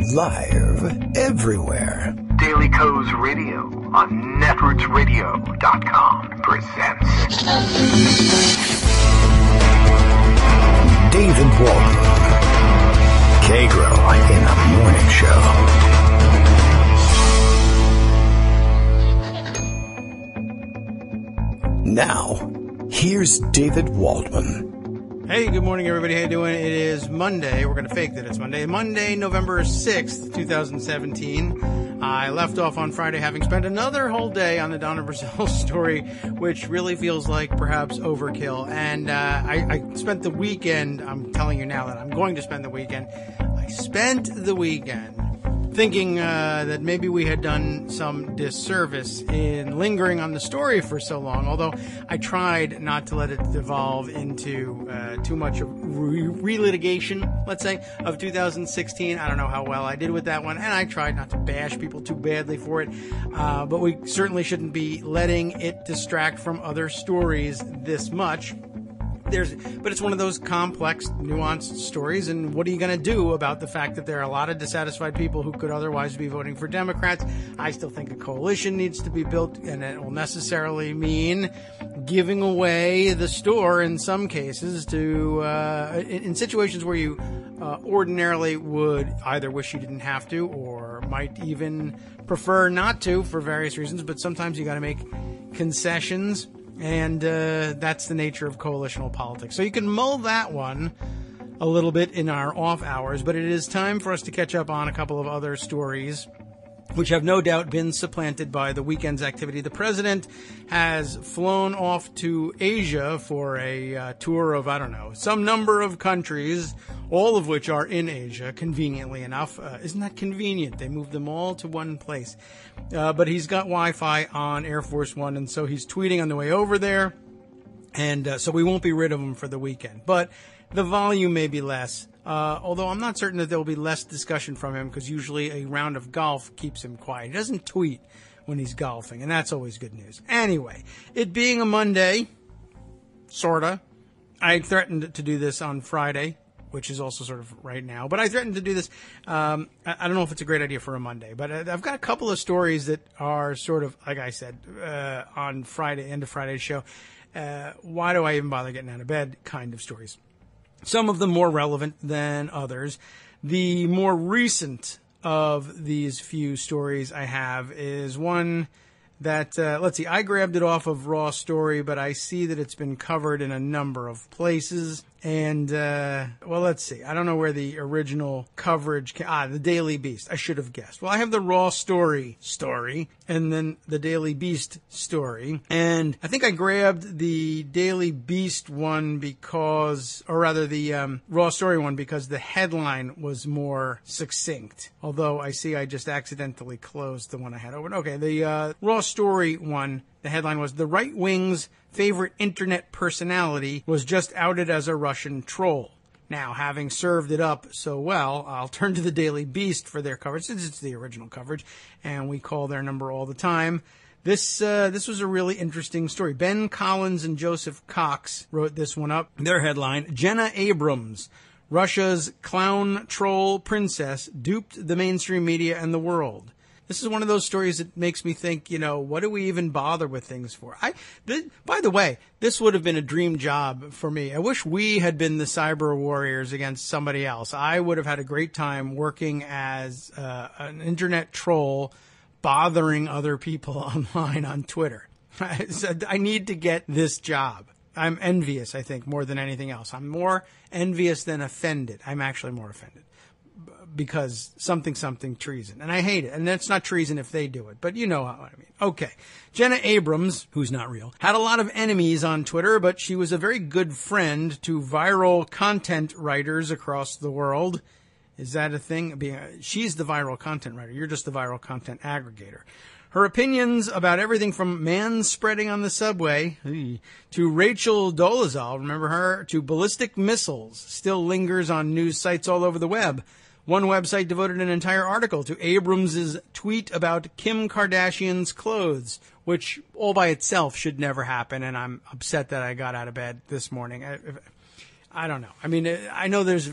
Live everywhere. Daily Co's Radio on netrootsradio.com presents David Waldman. Kagro in the Morning Show. Now, here's David Waldman. Hey, good morning, everybody. How you doing? It is Monday. We're going to fake that it's Monday. Monday, November 6th, 2017. I left off on Friday having spent another whole day on the Donna Brazile story, which really feels like perhaps overkill. And I spent the weekend, I'm telling you now that I'm going to spend the weekend. I spent the weekend thinking that maybe we had done some disservice in lingering on the story for so long, although I tried not to let it devolve into too much of relitigation, let's say, of 2016. I don't know how well I did with that one, and I tried not to bash people too badly for it, but we certainly shouldn't be letting it distract from other stories this much. But it's one of those complex, nuanced stories, and what are you going to do about the fact that there are a lot of dissatisfied people who could otherwise be voting for Democrats? I still think a coalition needs to be built, and it will necessarily mean giving away the store in some cases to in situations where you ordinarily would either wish you didn't have to or might even prefer not to for various reasons, but sometimes you got to make concessions. And that's the nature of coalitional politics. So you can mull that one a little bit in our off hours, but it is time for us to catch up on a couple of other stories which have no doubt been supplanted by the weekend's activity. The president has flown off to Asia for a tour of, I don't know, some number of countries, all of which are in Asia, conveniently enough. Isn't that convenient? They moved them all to one place. But he's got Wi-Fi on Air Force One, and so he's tweeting on the way over there. And so we won't be rid of him for the weekend. But the volume may be less. Although I'm not certain that there will be less discussion from him, because usually a round of golf keeps him quiet. He doesn't tweet when he's golfing, and that's always good news. Anyway, it being a Monday, sorta, I threatened to do this on Friday, which is also sort of right now. But I threatened to do this. I don't know if it's a great idea for a Monday, but I've got a couple of stories that are sort of, like I said, on Friday, end of Friday's show. Why do I even bother getting out of bed kind of stories. Some of them more relevant than others. The more recent of these few stories I have is one that, let's see, I grabbed it off of Raw Story, but I see that it's been covered in a number of places. And, well, let's see. I don't know where the original coverage the Daily Beast. I should have guessed. Well, I have the Raw Story, and then the Daily Beast story. And I think I grabbed the Daily Beast one because, or rather the Raw Story one, because the headline was more succinct. Although I see I just accidentally closed the one I had open. Okay, the Raw Story one, the headline was, "The Right Wing's Favorite Internet Personality Was Just Outed as a Russian Troll." Now, having served it up so well, I'll turn to the Daily Beast for their coverage, since it's the original coverage, and we call their number all the time. This was a really interesting story. Ben Collins and Joseph Cox wrote this one up. Their headline, "Jenna Abrams, Russia's clown troll princess, duped the mainstream media and the world." This is one of those stories that makes me think, what do we even bother with things for? By the way, this would have been a dream job for me. I wish we had been the cyber warriors against somebody else. I would have had a great time working as an internet troll, bothering other people online on Twitter. I need to get this job. I'm envious, I think, more than anything else. I'm more envious than offended. I'm actually more offended. Because something treason. And I hate it. And it's not treason if they do it. But you know what I mean. Okay. Jenna Abrams, who's not real, had a lot of enemies on Twitter, but she was a very good friend to viral content writers across the world. Is that a thing? She's the viral content writer. You're just the viral content aggregator. Her opinions about everything from man-spreading on the subway to Rachel Dolezal, remember her, to ballistic missiles, still lingers on news sites all over the web. One website devoted an entire article to Abrams' tweet about Kim Kardashian's clothes, which all by itself should never happen, and I'm upset that I got out of bed this morning. I don't know. I mean, I know there's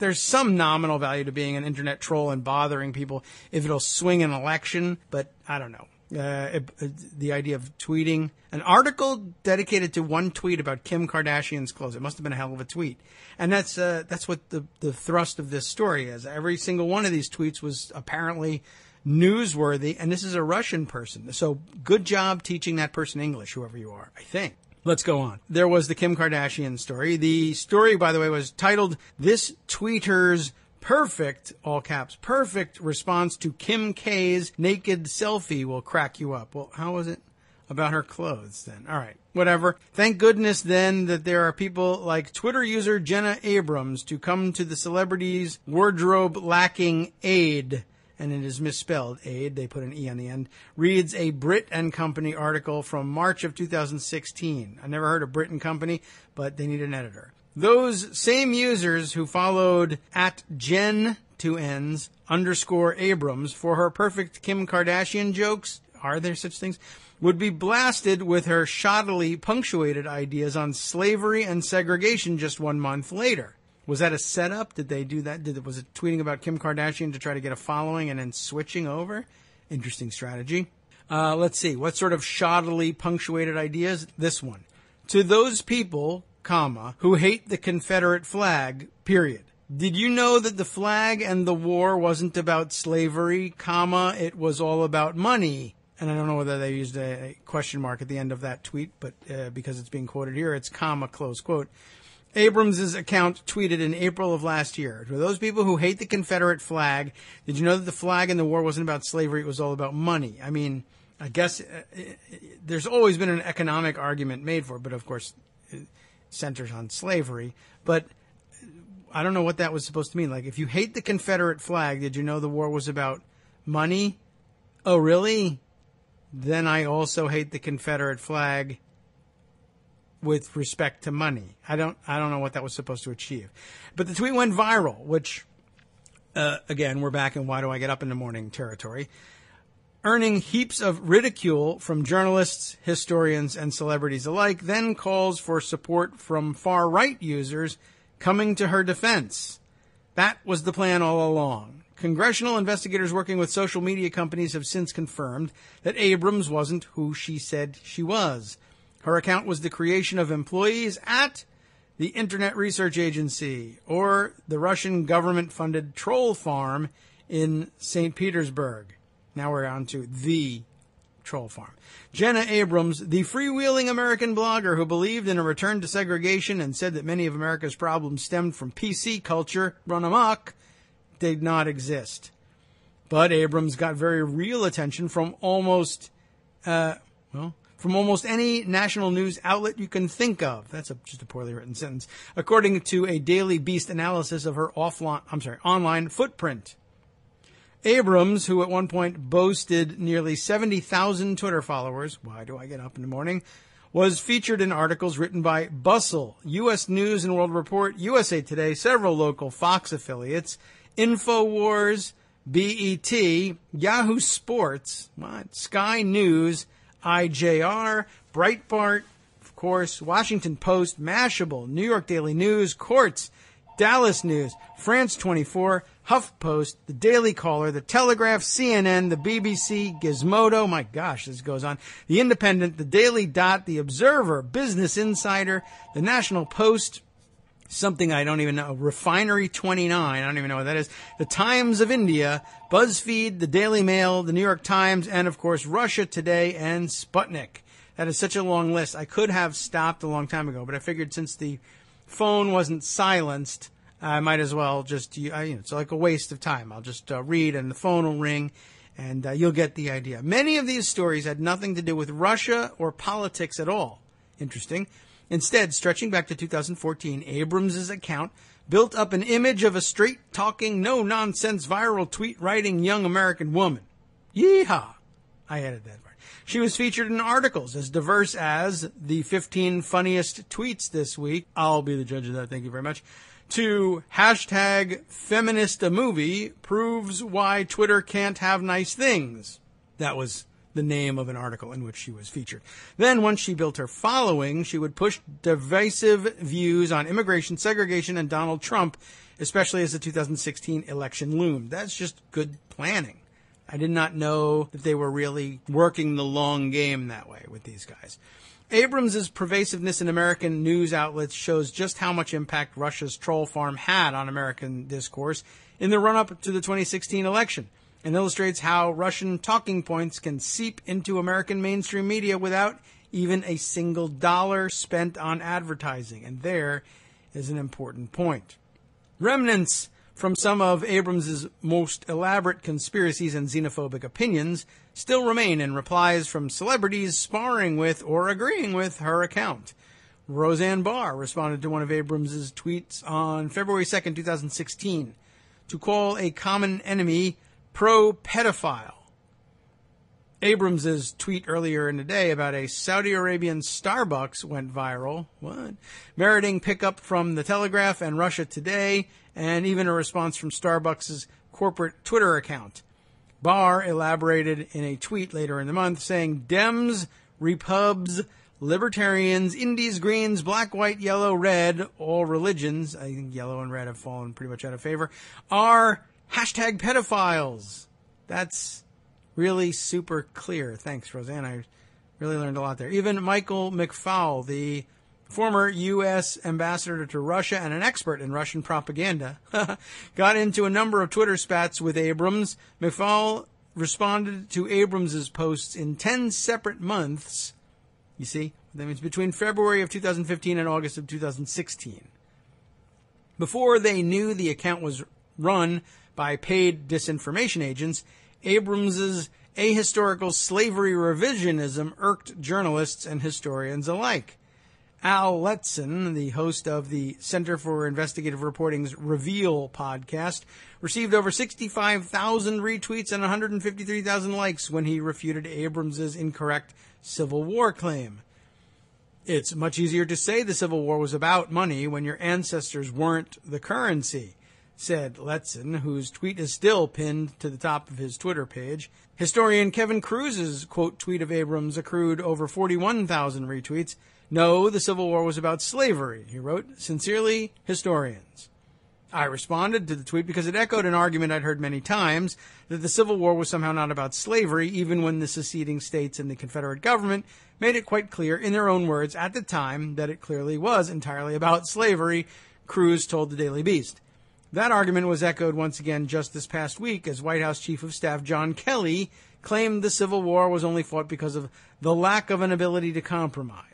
there's some nominal value to being an internet troll and bothering people if it'll swing an election, but I don't know. The idea of tweeting an article dedicated to one tweet about Kim Kardashian's clothes. It must have been a hell of a tweet. And that's what the thrust of this story is. Every single one of these tweets was apparently newsworthy, and this is a Russian person. So good job teaching that person English, whoever you are, I think. Let's go on. There was the Kim Kardashian story. The story, by the way, was titled, "This Tweeter's Perfect," all caps, perfect response to Kim K's naked selfie will crack you up. Well, how was it about her clothes then? All right, whatever. Thank goodness then that there are people like Twitter user Jenna Abrams to come to the celebrity's wardrobe lacking aid. And it is misspelled, aid, they put an E on the end, reads a Brit & Company article from March of 2016. I never heard of Brit & Company, but they need an editor. Those same users who followed at Jen, two N's, _Abrams for her perfect Kim Kardashian jokes, are there such things, would be blasted with her shoddily punctuated ideas on slavery and segregation just 1 month later. Was that a setup? Did they do that? Was it tweeting about Kim Kardashian to try to get a following and then switching over? Interesting strategy. Let's see. What sort of shoddily punctuated ideas? This one. To those people, comma, who hate the Confederate flag, period. Did you know that the flag and the war wasn't about slavery, comma, it was all about money? And I don't know whether they used a question mark at the end of that tweet, but because it's being quoted here, it's comma, close quote. Abrams' account tweeted in April of last year, "For those people who hate the Confederate flag, did you know that the flag in the war wasn't about slavery, it was all about money?" I mean, I guess there's always been an economic argument made for it, but of course it centers on slavery. But I don't know what that was supposed to mean. Like, if you hate the Confederate flag, did you know the war was about money? Oh, really? Then I also hate the Confederate flag with respect to money. I don't know what that was supposed to achieve. But the tweet went viral, which, again, we're back in why do I get up in the morning territory, earning heaps of ridicule from journalists, historians, and celebrities alike, then calls for support from far-right users coming to her defense. That was the plan all along. Congressional investigators working with social media companies have since confirmed that Abrams wasn't who she said she was. Her account was the creation of employees at the Internet Research Agency, or the Russian government-funded troll farm in St. Petersburg. Now we're on to the troll farm. Jenna Abrams, the freewheeling American blogger who believed in a return to segregation and said that many of America's problems stemmed from PC culture run amok, did not exist. But Abrams got very real attention from almost any national news outlet you can think of. That's just a poorly written sentence. According to a Daily Beast analysis of her online footprint. Abrams, who at one point boasted nearly 70,000 Twitter followers, why do I get up in the morning, was featured in articles written by Bustle, U.S. News and World Report, USA Today, several local Fox affiliates, InfoWars, BET, Yahoo Sports, Sky News, IJR, Breitbart, of course, Washington Post, Mashable, New York Daily News, Quartz, Dallas News, France 24, HuffPost, The Daily Caller, The Telegraph, CNN, the BBC, Gizmodo, my gosh, this goes on, The Independent, The Daily Dot, The Observer, Business Insider, The National Post, something I don't even know, Refinery 29, I don't even know what that is, The Times of India, BuzzFeed, The Daily Mail, The New York Times, and of course Russia Today and Sputnik. That is such a long list. I could have stopped a long time ago, but I figured since the phone wasn't silenced, I might as well just, it's like a waste of time. I'll just read and the phone will ring and you'll get the idea. Many of these stories had nothing to do with Russia or politics at all. Interesting. Instead, stretching back to 2014, Abrams' account built up an image of a straight-talking, no-nonsense, viral tweet-writing young American woman. Yeehaw! I added that part. She was featured in articles as diverse as the 15 funniest tweets this week. I'll be the judge of that, thank you very much. To hashtag feministamovie proves why Twitter can't have nice things. That was the name of an article in which she was featured. Then, once she built her following, she would push divisive views on immigration, segregation, and Donald Trump especially as the 2016 election loomed. That's just good planning. I did not know that they were really working the long game that way with these guys. Abrams' pervasiveness in American news outlets shows just how much impact Russia's troll farm had on American discourse in the run-up to the 2016 election, and illustrates how Russian talking points can seep into American mainstream media without even a single dollar spent on advertising. And there is an important point. Remnants from some of Abrams' most elaborate conspiracies and xenophobic opinions still remain in replies from celebrities sparring with or agreeing with her account. Roseanne Barr responded to one of Abrams' tweets on February 2nd, 2016, to call a common enemy pro-pedophile. Abrams' tweet earlier in the day about a Saudi Arabian Starbucks went viral, meriting pickup from The Telegraph and Russia Today, and even a response from Starbucks' corporate Twitter account. Barr elaborated in a tweet later in the month saying, Dems, Repubs, Libertarians, Indies, Greens, Black, White, Yellow, Red, all religions, I think yellow and red have fallen pretty much out of favor, are hashtag pedophiles. That's really super clear. Thanks, Roseanne. I really learned a lot there. Even Michael McFaul, the former U.S. ambassador to Russia and an expert in Russian propaganda, got into a number of Twitter spats with Abrams. McFaul responded to Abrams' posts in 10 separate months. You see? That means between February of 2015 and August of 2016. Before they knew the account was run by paid disinformation agents, Abrams' ahistorical slavery revisionism irked journalists and historians alike. Al Letson, the host of the Center for Investigative Reporting's Reveal podcast, received over 65,000 retweets and 153,000 likes when he refuted Abrams' incorrect Civil War claim. It's much easier to say the Civil War was about money when your ancestors weren't the currency, said Letson, whose tweet is still pinned to the top of his Twitter page. Historian Kevin Cruz's quote tweet of Abrams accrued over 41,000 retweets. No, the Civil War was about slavery, he wrote. Sincerely, historians. I responded to the tweet because it echoed an argument I'd heard many times, that the Civil War was somehow not about slavery, even when the seceding states and the Confederate government made it quite clear in their own words at the time that it clearly was entirely about slavery, Cruz told the Daily Beast. That argument was echoed once again just this past week as White House Chief of Staff John Kelly claimed the Civil War was only fought because of the lack of an ability to compromise.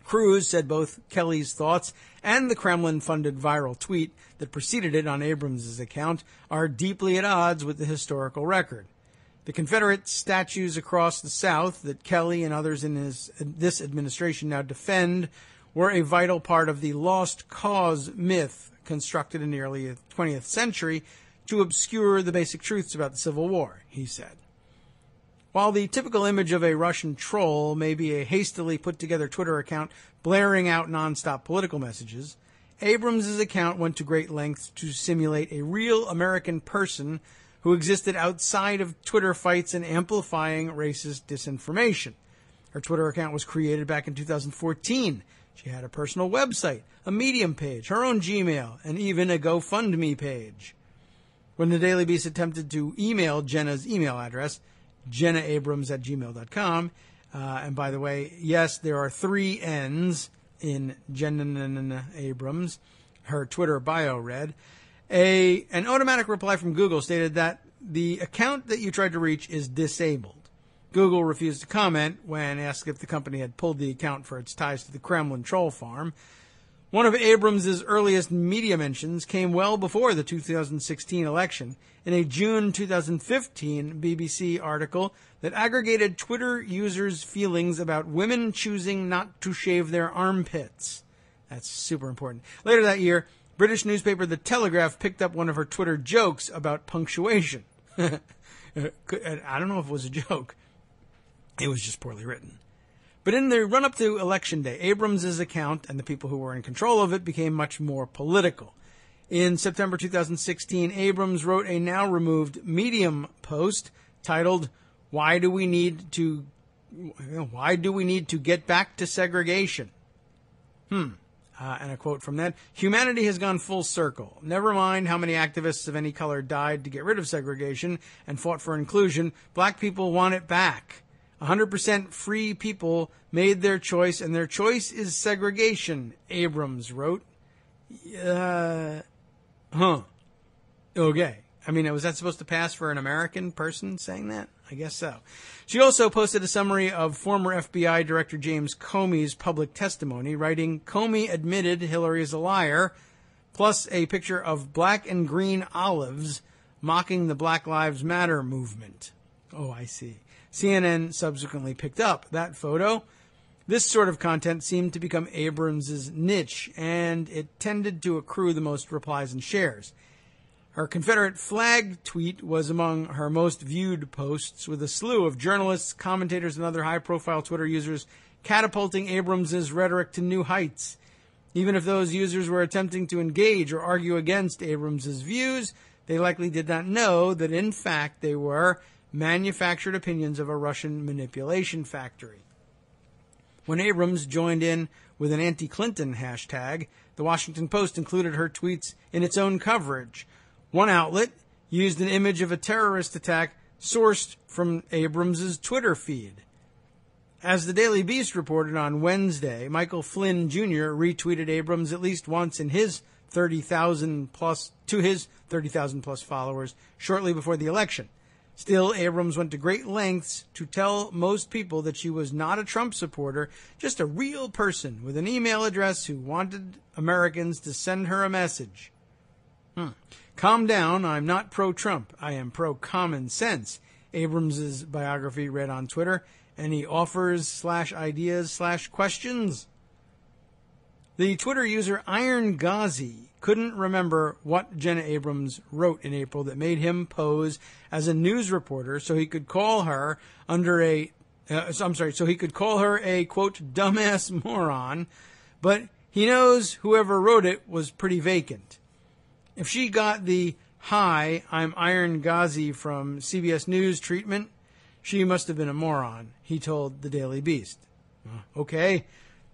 Cruz said both Kelly's thoughts and the Kremlin-funded viral tweet that preceded it on Abrams' account are deeply at odds with the historical record. The Confederate statues across the South that Kelly and others in this administration now defend were a vital part of the lost cause myth constructed in the early 20th century to obscure the basic truths about the Civil War, he said. While the typical image of a Russian troll may be a hastily put-together Twitter account blaring out nonstop political messages, Abrams' account went to great lengths to simulate a real American person who existed outside of Twitter fights and amplifying racist disinformation. Her Twitter account was created back in 2014. She had a personal website, a Medium page, her own Gmail, and even a GoFundMe page. When the Daily Beast attempted to email Jenna's email address, jennaabrams@gmail.com. And by the way, yes, there are 3 N's in Jenna Abrams. Her Twitter bio read. An automatic reply from Google stated that the account that you tried to reach is disabled. Google refused to comment when asked if the company had pulled the account for its ties to the Kremlin troll farm. One of Abrams' earliest media mentions came well before the 2016 election in a June 2015 BBC article that aggregated Twitter users' feelings about women choosing not to shave their armpits. That's super important. Later that year, British newspaper The Telegraph picked up one of her Twitter jokes about punctuation. I don't know if it was a joke. It was just poorly written. But in the run-up to Election Day, Abrams' account and the people who were in control of it became much more political. In September 2016, Abrams wrote a now-removed Medium post titled, Why do we need to get back to segregation? And a quote from that: "Humanity has gone full circle. Never mind how many activists of any color died to get rid of segregation and fought for inclusion. Black people want it back. 100% free people made their choice, and their choice is segregation," Abrams wrote. Okay. I mean, was that supposed to pass for an American person saying that? I guess so. She also posted a summary of former FBI Director James Comey's public testimony, writing, "Comey admitted Hillary is a liar," plus a picture of black and green olives mocking the Black Lives Matter movement. Oh, I see. CNN subsequently picked up that photo. This sort of content seemed to become Abrams' niche, and it tended to accrue the most replies and shares. Her Confederate flag tweet was among her most viewed posts, with a slew of journalists, commentators, and other high-profile Twitter users catapulting Abrams' rhetoric to new heights. Even if those users were attempting to engage or argue against Abrams' views, they likely did not know that, in fact, they were manufactured opinions of a Russian manipulation factory. When Abrams joined in with an anti-Clinton hashtag, the Washington Post included her tweets in its own coverage. One outlet used an image of a terrorist attack sourced from Abrams' Twitter feed. As the Daily Beast reported on Wednesday, Michael Flynn Jr. retweeted Abrams at least once in his 30,000 plus followers shortly before the election. Still, Abrams went to great lengths to tell most people that she was not a Trump supporter, just a real person with an email address who wanted Americans to send her a message. "Calm down, I'm not pro-Trump. I am pro-common sense," Abrams' biography read on Twitter. Any offers/ideas/questions? The Twitter user Iron Ghazi couldn't remember what Jenna Abrams wrote in April that made him pose as a news reporter so he could call her a quote, dumbass moron, but he knows whoever wrote it was pretty vacant. If she got the "Hi, I'm Iron Ghazi from CBS News" treatment, she must have been a moron, he told the Daily Beast. Okay.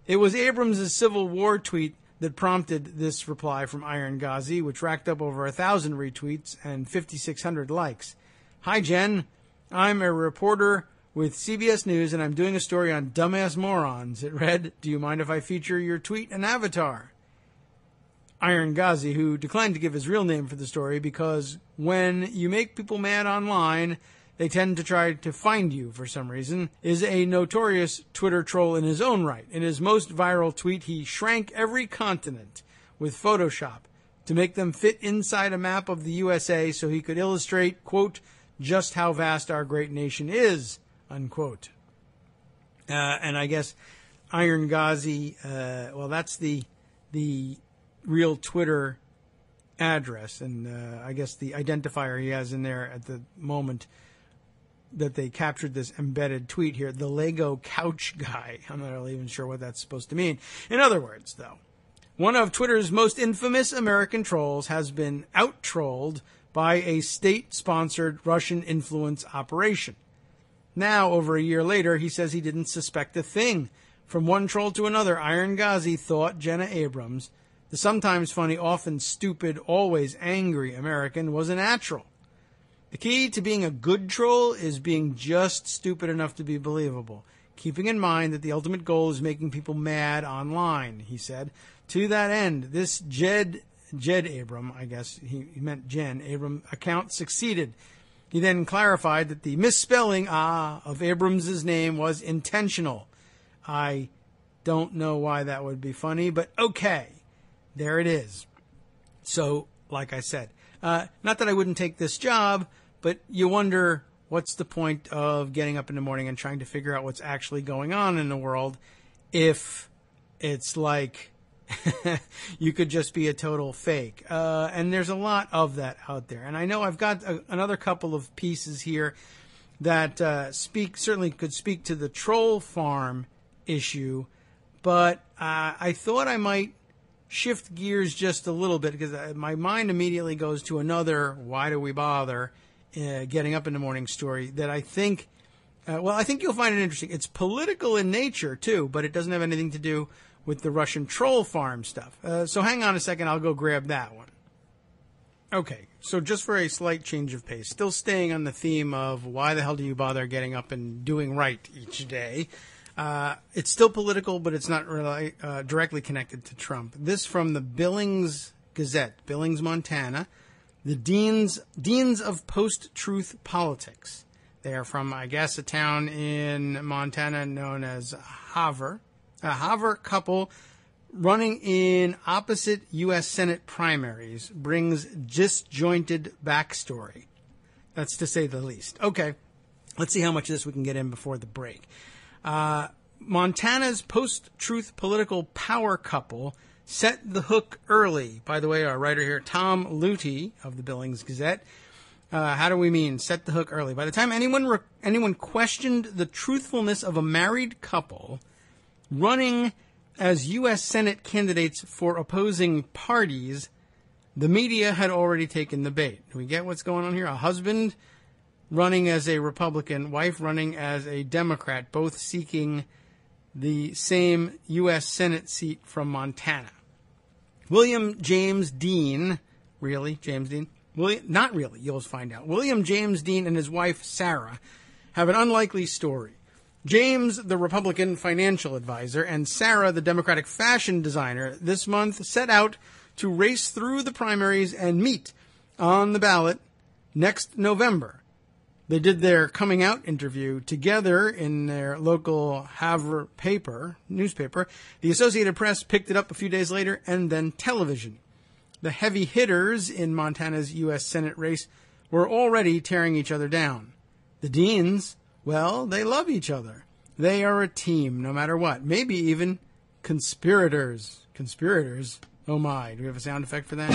It was Abrams' Civil War tweet that prompted this reply from Iron Ghazi, which racked up over 1,000 retweets and 5,600 likes. "Hi, Jen. I'm a reporter with CBS News, and I'm doing a story on dumbass morons." It read, "Do you mind if I feature your tweet and avatar?" Iron Ghazi, who declined to give his real name for the story because when you make people mad online, they tend to try to find you for some reason, is a notorious Twitter troll in his own right. In his most viral tweet, he shrank every continent with Photoshop to make them fit inside a map of the USA so he could illustrate, quote, "just how vast our great nation is," unquote. And I guess Iron Ghazi, that's the real Twitter address, and I guess the identifier he has in there at the moment that they captured this embedded tweet here, the Lego couch guy. I'm not really even sure what that's supposed to mean. In other words, though, one of Twitter's most infamous American trolls has been out-trolled by a state-sponsored Russian influence operation. Now, over a year later, he says he didn't suspect a thing. From one troll to another, Iron Ghazi thought Jenna Abrams, the sometimes funny, often stupid, always angry American, was a natural. The key to being a good troll is being just stupid enough to be believable, keeping in mind that the ultimate goal is making people mad online, he said. To that end, this Jed Abram, I guess he meant Jen Abram, account succeeded. He then clarified that the misspelling of Abrams' name was intentional. I don't know why that would be funny, but okay, there it is. So, like I said, not that I wouldn't take this job, but you wonder what's the point of getting up in the morning and trying to figure out what's actually going on in the world if it's like you could just be a total fake. And there's a lot of that out there. And I know I've got another couple of pieces here that certainly could speak to the troll farm issue, but I thought I might shift gears just a little bit because my mind immediately goes to another "why do we bother" getting up in the morning story that I think you'll find it interesting. It's political in nature too, but it doesn't have anything to do with the Russian troll farm stuff. So hang on a second, I'll go grab that one. Okay, so just for a slight change of pace, still staying on the theme of why the hell do you bother getting up and doing right each day? It's still political, but it's not really directly connected to Trump. This from the Billings Gazette, Billings, Montana, the deans of post-truth politics. They are from, I guess, a town in Montana known as Havre. A Havre couple running in opposite U.S. Senate primaries brings disjointed backstory. That's to say the least. Okay, let's see how much of this we can get in before the break. Montana's post-truth political power couple set the hook early. By the way, our writer here, Tom Luty of the Billings Gazette. How do we mean set the hook early? By the time anyone questioned the truthfulness of a married couple running as U.S. Senate candidates for opposing parties, the media had already taken the bait. Do we get what's going on here? A husband running as a Republican, wife running as a Democrat, both seeking the same U.S. Senate seat from Montana. William James Dean, really, James Dean? Not really, you'll find out. William James Dean and his wife, Sarah, have an unlikely story. James, the Republican financial advisor, and Sarah, the Democratic fashion designer, this month set out to race through the primaries and meet on the ballot next November. They did their coming out interview together in their local Havre newspaper. The Associated Press picked it up a few days later, and then television. The heavy hitters in Montana's U.S. Senate race were already tearing each other down. The Deans, well, they love each other. They are a team, no matter what. Maybe even conspirators. Conspirators? Oh my, do we have a sound effect for that?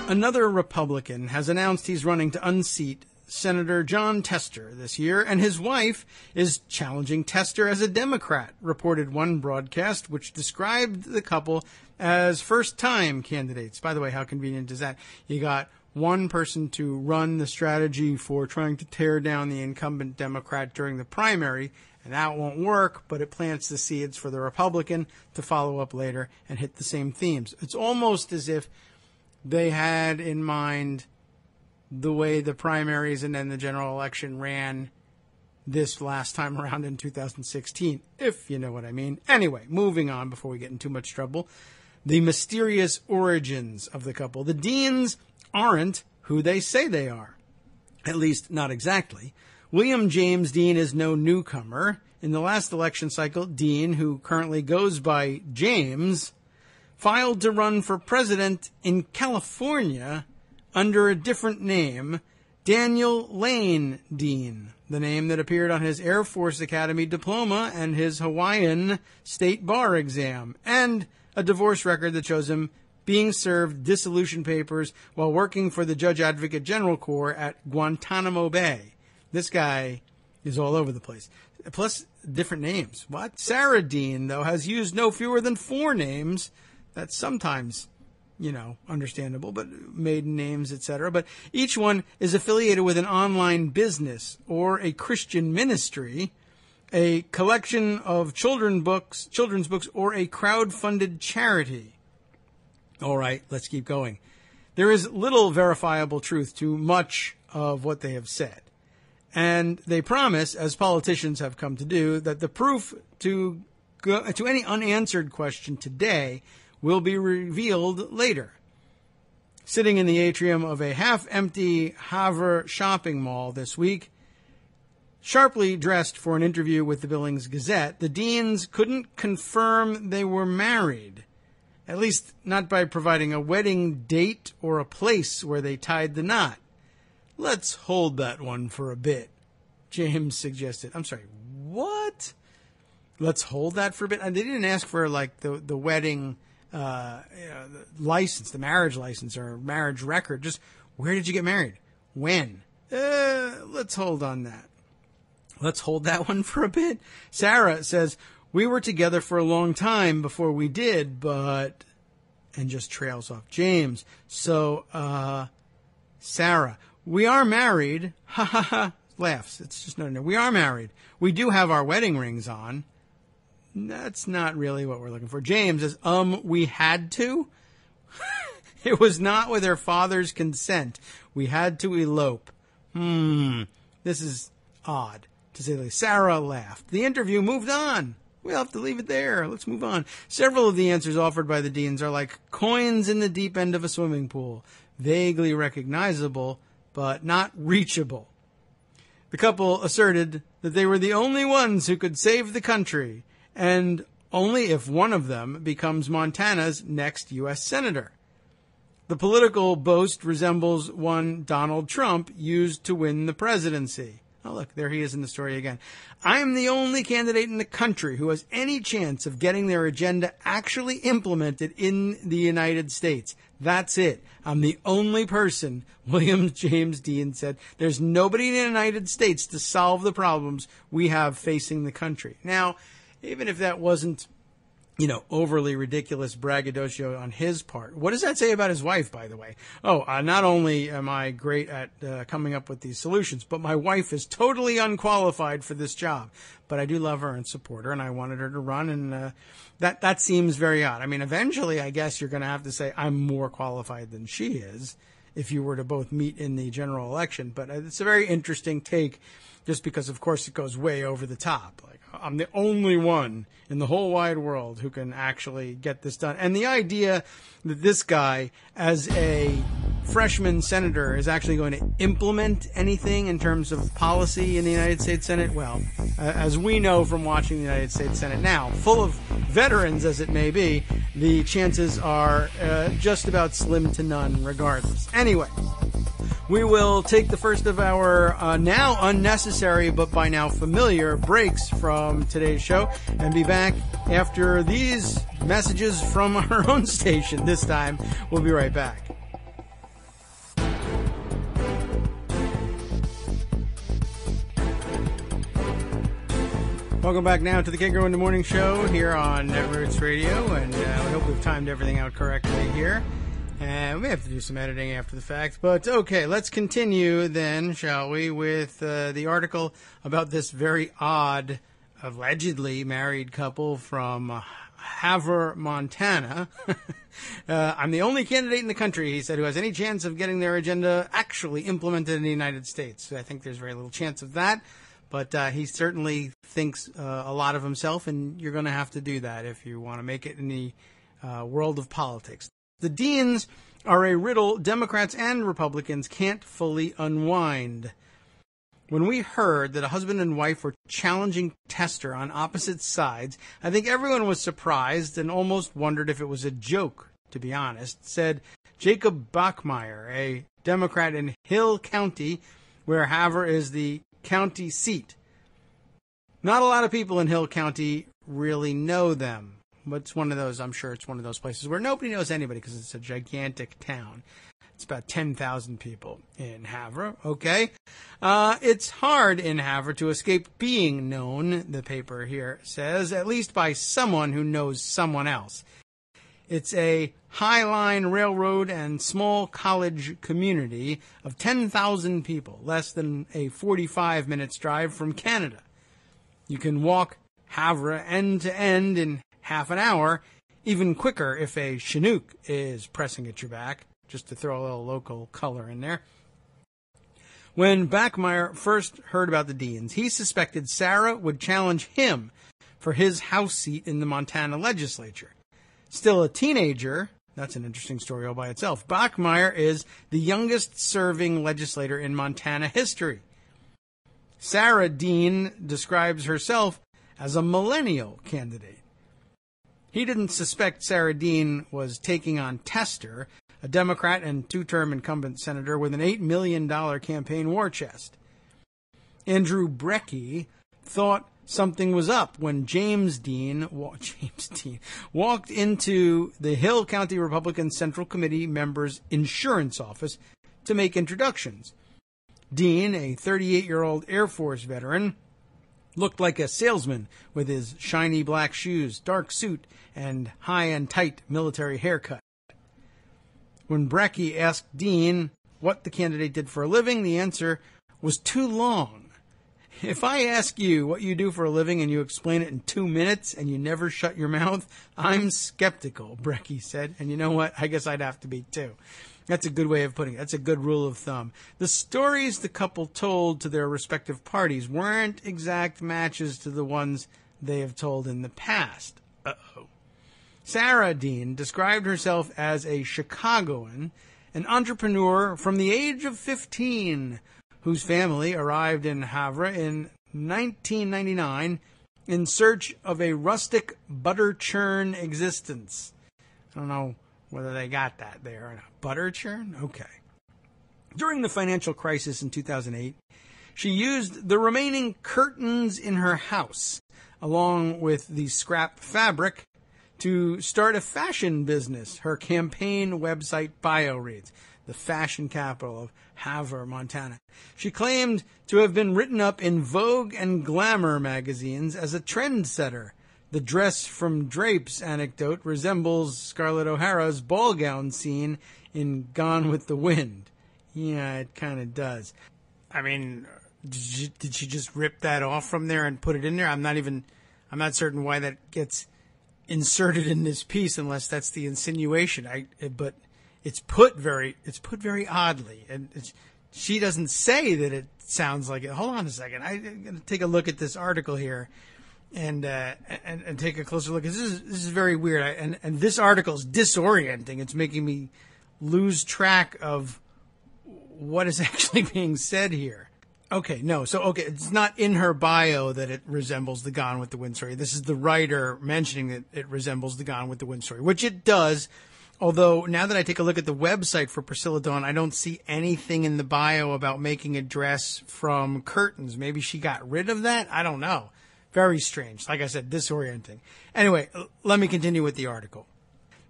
Another Republican has announced he's running to unseat Senator John Tester this year, and his wife is challenging Tester as a Democrat, reported one broadcast, which described the couple as first-time candidates. By the way, how convenient is that? You got one person to run the strategy for trying to tear down the incumbent Democrat during the primary, and that won't work, but it plants the seeds for the Republican to follow up later and hit the same themes. It's almost as if they had in mind the way the primaries and then the general election ran this last time around in 2016, if you know what I mean. Anyway, moving on before we get in too much trouble. The mysterious origins of the couple. The Deans aren't who they say they are. At least, not exactly. William James Dean is no newcomer. In the last election cycle, Dean, who currently goes by James, filed to run for president in California under a different name, Daniel Lane Dean, the name that appeared on his Air Force Academy diploma and his Hawaiian state bar exam, and a divorce record that shows him being served dissolution papers while working for the Judge Advocate General Corps at Guantanamo Bay. This guy is all over the place. Plus, different names. What? Sarah Dean, though, has used no fewer than 4 names. That's sometimes, understandable, but maiden names, etc. But each one is affiliated with an online business or a Christian ministry, a collection of children's books, or a crowd-funded charity. All right, let's keep going. There is little verifiable truth to much of what they have said. And they promise, as politicians have come to do, that the proof to any unanswered question today will be revealed later. Sitting in the atrium of a half-empty Havre shopping mall this week, sharply dressed for an interview with the Billings Gazette, the Deans couldn't confirm they were married, at least not by providing a wedding date or a place where they tied the knot. Let's hold that one for a bit, James suggested. I'm sorry, what? Let's hold that for a bit? And they didn't ask for, the wedding the license, the marriage license or marriage record. Just, where did you get married? When? Let's hold on that. Let's hold that one for a bit. Sarah says, we were together for a long time before we did, but... And just trails off. James, so, Sarah, we are married. Ha ha ha. laughs. It's just no. We are married. We do have our wedding rings on. That's not really what we're looking for. James says, we had to? It was not with her father's consent. We had to elope. This is odd, to say the least. Sarah laughed. The interview moved on. We'll have to leave it there. Let's move on. Several of the answers offered by the Deans are like coins in the deep end of a swimming pool. Vaguely recognizable, but not reachable. The couple asserted that they were the only ones who could save the country, and only if one of them becomes Montana's next U.S. Senator. The political boast resembles one Donald Trump used to win the presidency. Oh, look, there he is in the story again. I'm the only candidate in the country who has any chance of getting their agenda actually implemented in the United States. That's it. I'm the only person, William James Dean said. There's nobody in the United States to solve the problems we have facing the country. Now, even if that wasn't, overly ridiculous braggadocio on his part. What does that say about his wife, by the way? Not only am I great at coming up with these solutions, but my wife is totally unqualified for this job. But I do love her and support her, and I wanted her to run, and that seems very odd. I mean, eventually, I guess you're going to have to say I'm more qualified than she is if you were to both meet in the general election. But it's a very interesting take, just because, of course, it goes way over the top. Like, I'm the only one in the whole wide world who can actually get this done. And the idea that this guy, as a freshman senator, is actually going to implement anything in terms of policy in the United States Senate, well, as we know from watching the United States Senate now, full of veterans as it may be, the chances are just about slim to none regardless. Anyway, we will take the first of our now unnecessary but by now familiar breaks from today's show and be back after these messages from our own station. This time, we'll be right back. Welcome back now to the Kagro in the Morning Show here on Netroots Radio, and we hope we've timed everything out correctly here. And we may have to do some editing after the fact. But, okay, let's continue then, shall we, with the article about this very odd, allegedly married couple from Havre, Montana. I'm the only candidate in the country, he said, who has any chance of getting their agenda actually implemented in the United States. I think there's very little chance of that. But he certainly thinks a lot of himself, and you're going to have to do that if you want to make it in the world of politics. The Deans are a riddle Democrats and Republicans can't fully unwind. When we heard that a husband and wife were challenging Tester on opposite sides, I think everyone was surprised and almost wondered if it was a joke, to be honest, said Jacob Bachmeyer, a Democrat in Hill County, where Havre is the county seat. Not a lot of people in Hill County really know them. But it's one of those, I'm sure it's one of those places where nobody knows anybody because it's a gigantic town. It's about 10,000 people in Havre, okay? It's hard in Havre to escape being known, the paper here says, at least by someone who knows someone else. It's a high-line railroad and small college community of 10,000 people, less than a 45 minutes drive from Canada. You can walk Havre end to end in half an hour, even quicker if a Chinook is pressing at your back, just to throw a little local color in there. When Bachmeyer first heard about the Deans, he suspected Sarah would challenge him for his House seat in the Montana legislature. Still a teenager, that's an interesting story all by itself, Bachmeyer is the youngest serving legislator in Montana history. Sarah Dean describes herself as a millennial candidate. He didn't suspect Sarah Dean was taking on Tester, a Democrat and two-term incumbent senator with an $8 million campaign war chest. Andrew Brecky thought something was up when James Dean walked into the Hill County Republican Central Committee member's insurance office to make introductions. Dean, a 38-year-old Air Force veteran, looked like a salesman with his shiny black shoes, dark suit, and high and tight military haircut. When Brecky asked Dean what the candidate did for a living, the answer was too long. If I ask you what you do for a living and you explain it in 2 minutes and you never shut your mouth, I'm skeptical, Brecky said. And you know what? I guess I'd have to be too. That's a good way of putting it. That's a good rule of thumb. The stories the couple told to their respective parties weren't exact matches to the ones they have told in the past. Uh-oh. Sarah Dean described herself as a Chicagoan, an entrepreneur from the age of 15, whose family arrived in Havre in 1999 in search of a rustic butter churn existence. I don't know whether they got that there. A butter churn? Okay. During the financial crisis in 2008, she used the remaining curtains in her house, along with the scrap fabric, to start a fashion business. Her campaign website bio reads, the fashion capital of Havre, Montana. She claimed to have been written up in Vogue and Glamour magazines as a trendsetter. The dress from drapes anecdote resembles Scarlett O'Hara's ball gown scene in Gone with the Wind. Yeah, it kind of does. I mean, did she just rip that off from there and put it in there? I'm not certain why that gets inserted in this piece unless that's the insinuation. But it's put very oddly, and she doesn't say that it sounds like it. Hold on a second. I'm going to take a look at this article here and take a closer look. This is very weird. And this article is disorienting. It's making me lose track of what is actually being said here. Okay, no. So, okay, it's not in her bio that it resembles the Gone with the Wind story. This is the writer mentioning that it resembles the Gone with the Wind story, which it does. Although, now that I take a look at the website for Priscilla Dawn, I don't see anything in the bio about making a dress from curtains. Maybe she got rid of that? I don't know. Very strange. Like I said, disorienting. Anyway, let me continue with the article.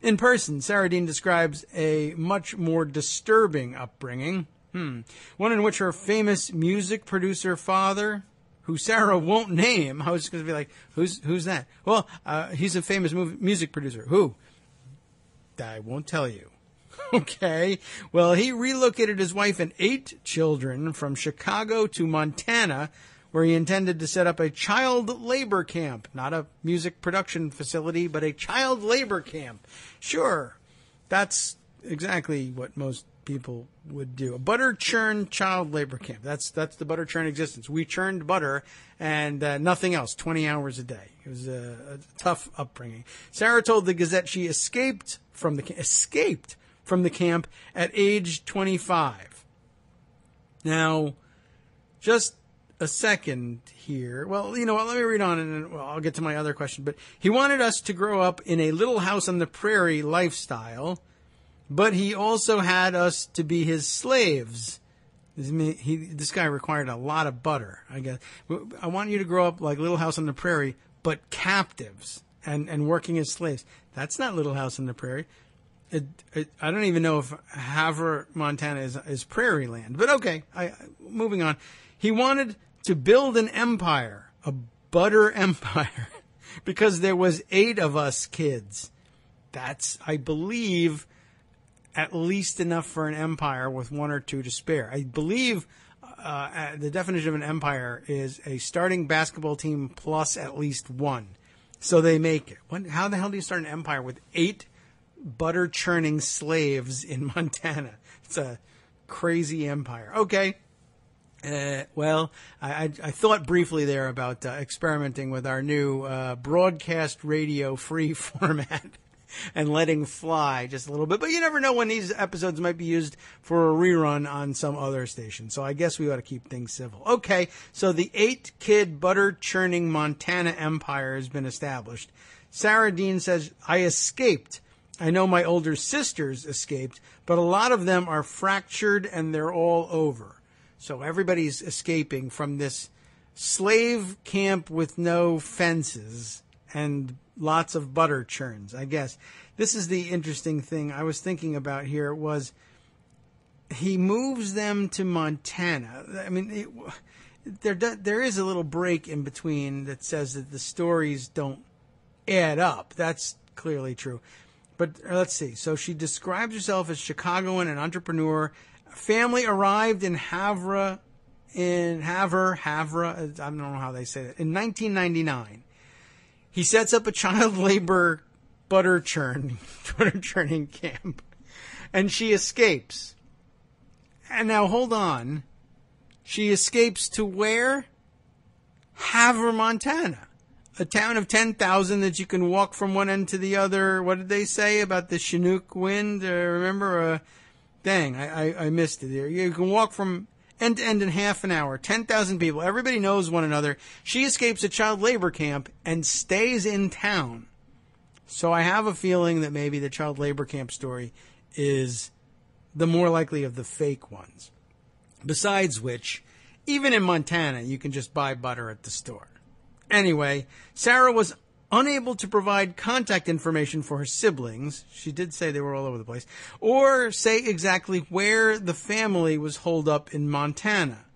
In person, Sarah Dean describes a much more disturbing upbringing. One in which her famous music producer father, who Sarah won't name, I was just going to be like, who's that? Well, he's a famous music producer. Who? I won't tell you. Okay. Well, he relocated his wife and 8 children from Chicago to Montana, where he intended to set up a child labor camp. Not a music production facility, but a child labor camp. Sure. That's exactly what most people would do. A butter churn child labor camp. That's the butter churn existence. We churned butter and nothing else, 20 hours a day. It was a tough upbringing. Sarah told the Gazette she escaped from the camp at age 25. Now, just a second here. Well, you know what? Let me read on and then I'll get to my other question. But he wanted us to grow up in a little house on the prairie lifestyle, but he also had us to be his slaves. This guy required a lot of butter, I guess. I want you to grow up like Little House on the Prairie, but captives and working as slaves. That's not Little House on the Prairie. I don't even know if Havre, Montana is prairie land. But okay, moving on. He wanted to build an empire, a butter empire, because there was 8 of us kids. That's, I believe, at least enough for an empire with 1 or 2 to spare. I believe the definition of an empire is a starting basketball team plus at least 1. So they make it. How the hell do you start an empire with 8 butter churning slaves in Montana? It's a crazy empire. Okay. Well, I thought briefly there about experimenting with our new broadcast radio free format and letting fly just a little bit. But you never know when these episodes might be used for a rerun on some other station. So I guess we ought to keep things civil. Okay, so the 8-kid butter-churning Montana empire has been established. Sarah Dean says, I escaped. I know my older sisters escaped, but a lot of them are fractured and they're all over. So everybody's escaping from this slave camp with no fences and lots of butter churns, I guess. This is the interesting thing I was thinking about here was he moves them to Montana. I mean, there is a little break in between that says that the stories don't add up. That's clearly true. But let's see. So she describes herself as Chicagoan, an entrepreneur. Family arrived in Havre in Havre, I don't know how they say it, in 1999. He sets up a child labor butter churning camp, and she escapes. And now hold on. She escapes to where? Havre, Montana. A town of 10,000 that you can walk from one end to the other. What did they say about the Chinook wind? Remember? Dang, I missed it there. You can walk from end to end in half an hour. 10,000 people. Everybody knows one another. She escapes a child labor camp and stays in town. So I have a feeling that maybe the child labor camp story is the more likely of the fake ones. Besides which, even in Montana, you can just buy butter at the store. Anyway, Sarah was unable to provide contact information for her siblings. She did say they were all over the place. Or say exactly where the family was holed up in Montana.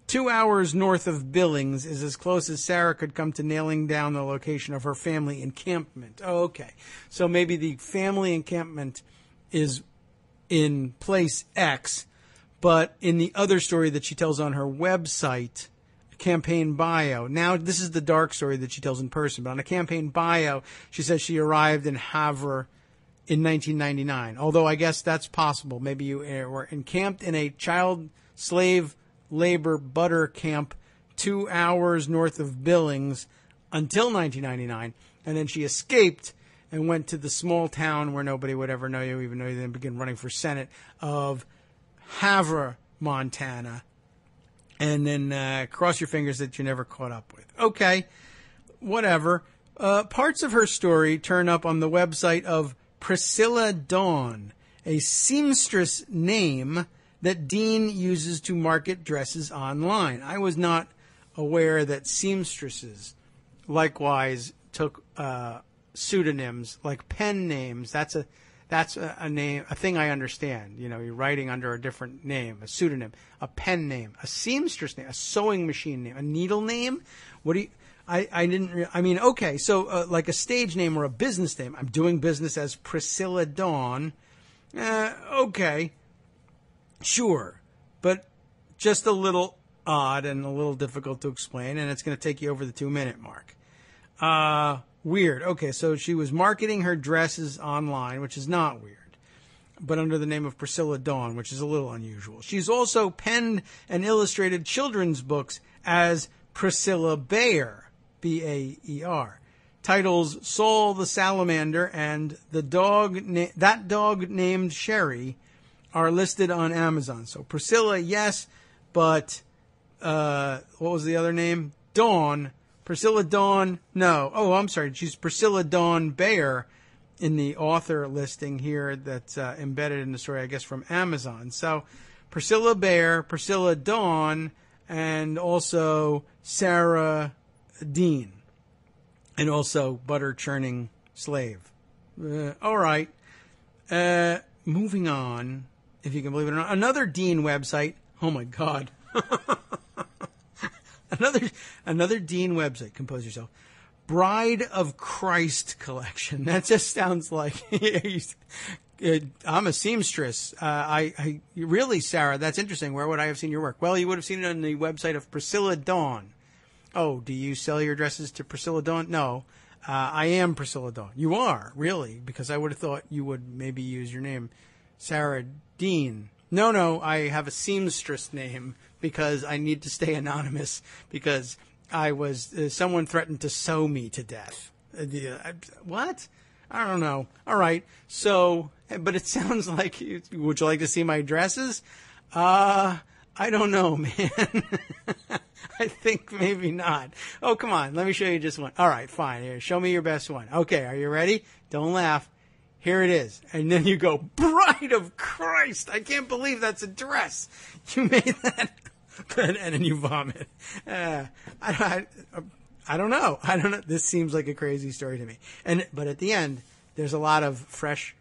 2 hours north of Billings is as close as Sarah could come to nailing down the location of her family encampment. Oh, okay. So maybe the family encampment is in place X, but in the other story that she tells on her website, campaign bio. Now, this is the dark story that she tells in person, but on a campaign bio, she says she arrived in Havre in 1999. Although I guess that's possible. Maybe you were encamped in a child slave labor butter camp 2 hours north of Billings until 1999, and then she escaped and went to the small town where nobody would ever know you, even though you then begin running for Senate, of Havre, Montana. And then cross your fingers that you never caught up with. Okay, whatever. Parts of her story turn up on the website of Priscilla Dawn, a seamstress name that Dean uses to market dresses online. I was not aware that seamstresses likewise took pseudonyms, like pen names. That's a name, a thing I understand. You know, you're writing under a different name, a pseudonym, a pen name, a seamstress name, a sewing machine name, a needle name. What do you? Okay, so like a stage name or a business name. I'm doing business as Priscilla Dawn. Okay, sure, but just a little odd and a little difficult to explain, and it's going to take you over the 2-minute mark. Weird. Okay, so she was marketing her dresses online, which is not weird, but under the name of Priscilla Dawn, which is a little unusual. She's also penned and illustrated children's books as Priscilla Bayer, B-A-E-R. Titles Saul the Salamander and That Dog Named Sherry are listed on Amazon. So Priscilla, yes, but what was the other name? Dawn. Priscilla Dawn, no. Oh, I'm sorry. She's Priscilla Dawn Bayer in the author listing here that's embedded in the story, I guess, from Amazon. So Priscilla Bayer, Priscilla Dawn, and also Sarah Dean, and also butter churning slave. All right. Moving on, if you can believe it or not. Another Dean website. Oh, my God. Another Dean website. Compose yourself. Bride of Christ collection. That just sounds like I'm a seamstress. Really, Sarah, that's interesting. Where would I have seen your work? Well, you would have seen it on the website of Priscilla Dawn. Oh, do you sell your dresses to Priscilla Dawn? No, I am Priscilla Dawn. You are, really, because I would have thought you would maybe use your name, Sarah Dean. No, I have a seamstress name because I need to stay anonymous because I was, someone threatened to sew me to death. What? I don't know. All right. So, but it sounds like, would you like to see my dresses? I don't know, man. I think maybe not. Oh, come on. Let me show you just one. All right, fine. Here, show me your best one. Okay, are you ready? Don't laugh. Here it is. And then you go, Bride of Christ. I can't believe that's a dress. You made that. And then you vomit. I don't know. This seems like a crazy story to me. But at the end, there's a lot of fresh,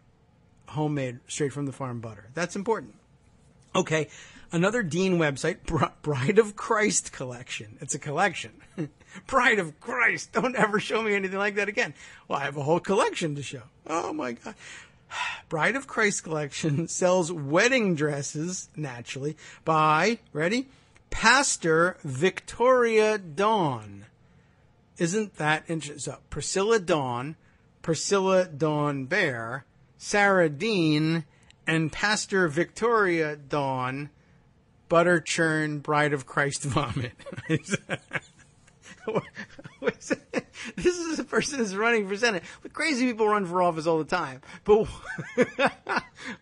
homemade, straight from the farm butter. That's important. Okay. Another Dean website, Bride of Christ collection. It's a collection. Bride of Christ. Don't ever show me anything like that again. Well, I have a whole collection to show. Oh, my God. Bride of Christ collection sells wedding dresses, naturally, by, ready? Pastor Victoria Dawn. Isn't that interesting? So Priscilla Dawn Bear, Sarah Dean, and Pastor Victoria Dawn, butter churn, bride of Christ vomit. This is a person who's running for Senate. But crazy people run for office all the time. But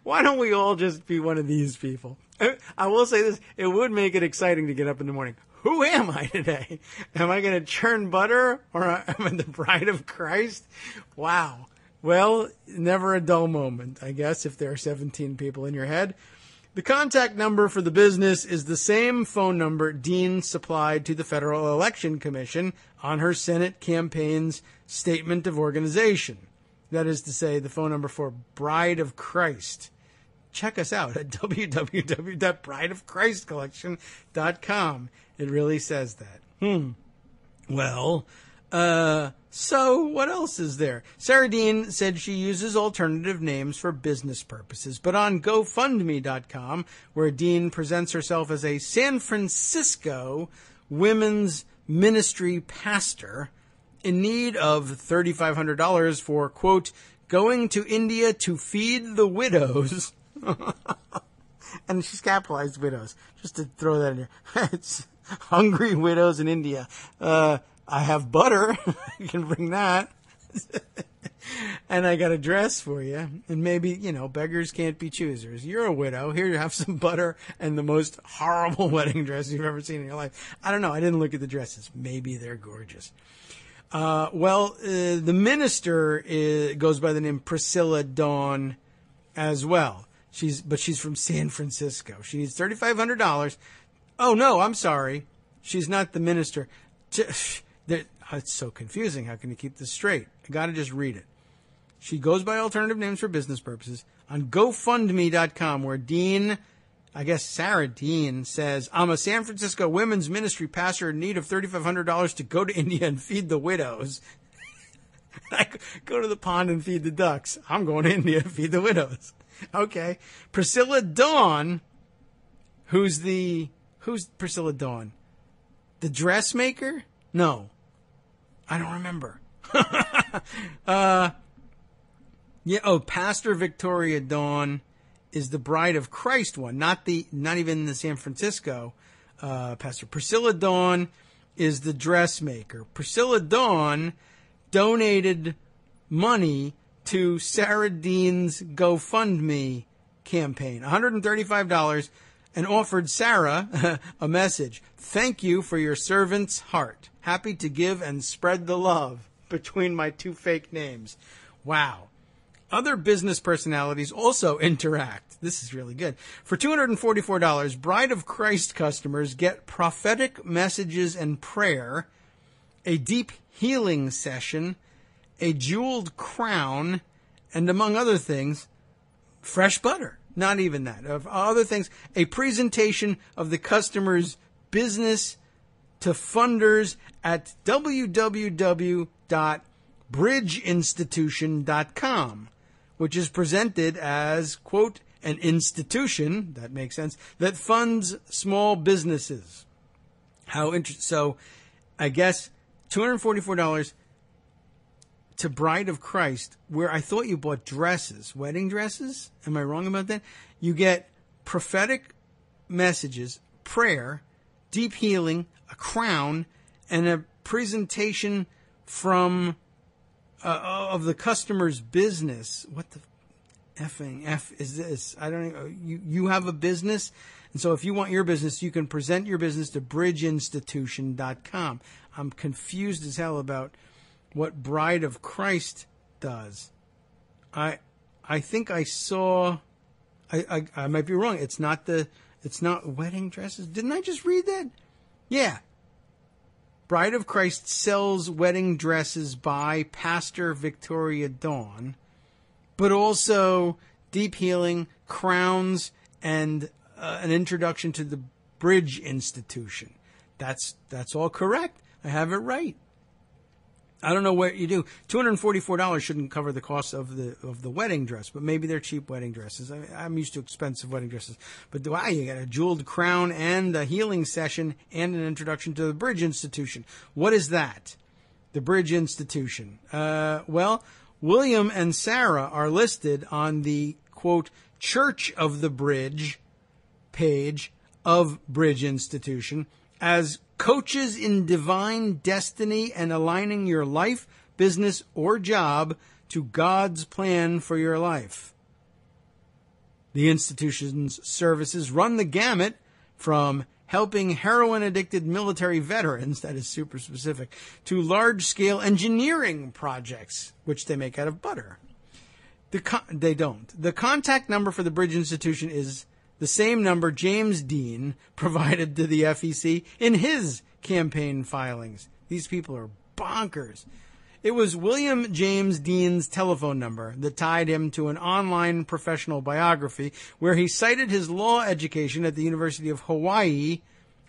why don't we all just be one of these people? I will say this. It would make it exciting to get up in the morning. Who am I today? Am I going to churn butter, or am I the bride of Christ? Wow. Well, never a dull moment, I guess, if there are 17 people in your head. The contact number for the business is the same phone number Dean supplied to the Federal Election Commission on her Senate campaign's statement of organization. That is to say, the phone number for Bride of Christ. Check us out at www.brideofchristcollection.com. It really says that. Well, so what else is there? Sarah Dean said she uses alternative names for business purposes, but on GoFundMe.com, where Dean presents herself as a San Francisco women's ministry pastor in need of $3,500 for, quote, going to India to feed the widows. And she's capitalized widows, just to throw that in there. It's hungry widows in India. I have butter. You can bring that. And I got a dress for you. And maybe, beggars can't be choosers. You're a widow. Here you have some butter and the most horrible wedding dress you've ever seen in your life. I don't know. I didn't look at the dresses. Maybe they're gorgeous. The minister goes by the name Priscilla Dawn as well. She's from San Francisco. She needs $3,500. Oh, no, I'm sorry. She's not the minister. It's so confusing. How can you keep this straight? I got to just read it. She goes by alternative names for business purposes on GoFundMe.com, where Sarah Dean says, I'm a San Francisco women's ministry pastor in need of $3,500 to go to India and feed the widows. I go to the pond and feed the ducks. I'm going to India to feed the widows. Okay. Priscilla Dawn, who's Priscilla Dawn? The dressmaker? No. I don't remember. Pastor Victoria Dawn is the Bride of Christ one, not even the San Francisco pastor. Priscilla Dawn is the dressmaker. Priscilla Dawn donated money to Sarah Dean's GoFundMe campaign, $135, and offered Sarah a message. Thank you for your servant's heart. Happy to give and spread the love between my two fake names. Wow. Other business personalities also interact. This is really good. For $244, Bride of Christ customers get prophetic messages and prayer, a deep healing session, a jeweled crown, and among other things, fresh butter. Not even that. Of other things, a presentation of the customer's business to funders at www.bridgeinstitution.com, which is presented as, quote, an institution, that makes sense, that funds small businesses. How interesting. So, I guess $244 to Bride of Christ, where I thought you bought dresses, wedding dresses. Am I wrong about that? You get prophetic messages, prayer, deep healing, a crown, and a presentation from of the customer's business. What the effing F is this? I don't know. You have a business, and so if you want your business, you can present your business to bridgeinstitution.com. I'm confused as hell about what Bride of Christ does. I think I saw. I might be wrong. It's not wedding dresses. Didn't I just read that? Yeah. Bride of Christ sells wedding dresses by Pastor Victoria Dawn, but also deep healing, crowns, and an introduction to the Bridge Institution. That's all correct. I have it right. I don't know what you do. $244 shouldn't cover the cost of the wedding dress, but maybe they're cheap wedding dresses. I'm used to expensive wedding dresses. But wow, you got a jeweled crown and a healing session and an introduction to the Bridge Institution. What is that? The Bridge Institution. Well, William and Sarah are listed on the, quote, Church of the Bridge page of Bridge Institution as coaches in divine destiny and aligning your life, business, or job to God's plan for your life. The institution's services run the gamut from helping heroin-addicted military veterans, that is super specific, to large-scale engineering projects, which they make out of butter. They don't. The contact number for the Bridge Institution is the same number James Dean provided to the FEC in his campaign filings. These people are bonkers. It was William James Dean's telephone number that tied him to an online professional biography where he cited his law education at the University of Hawaii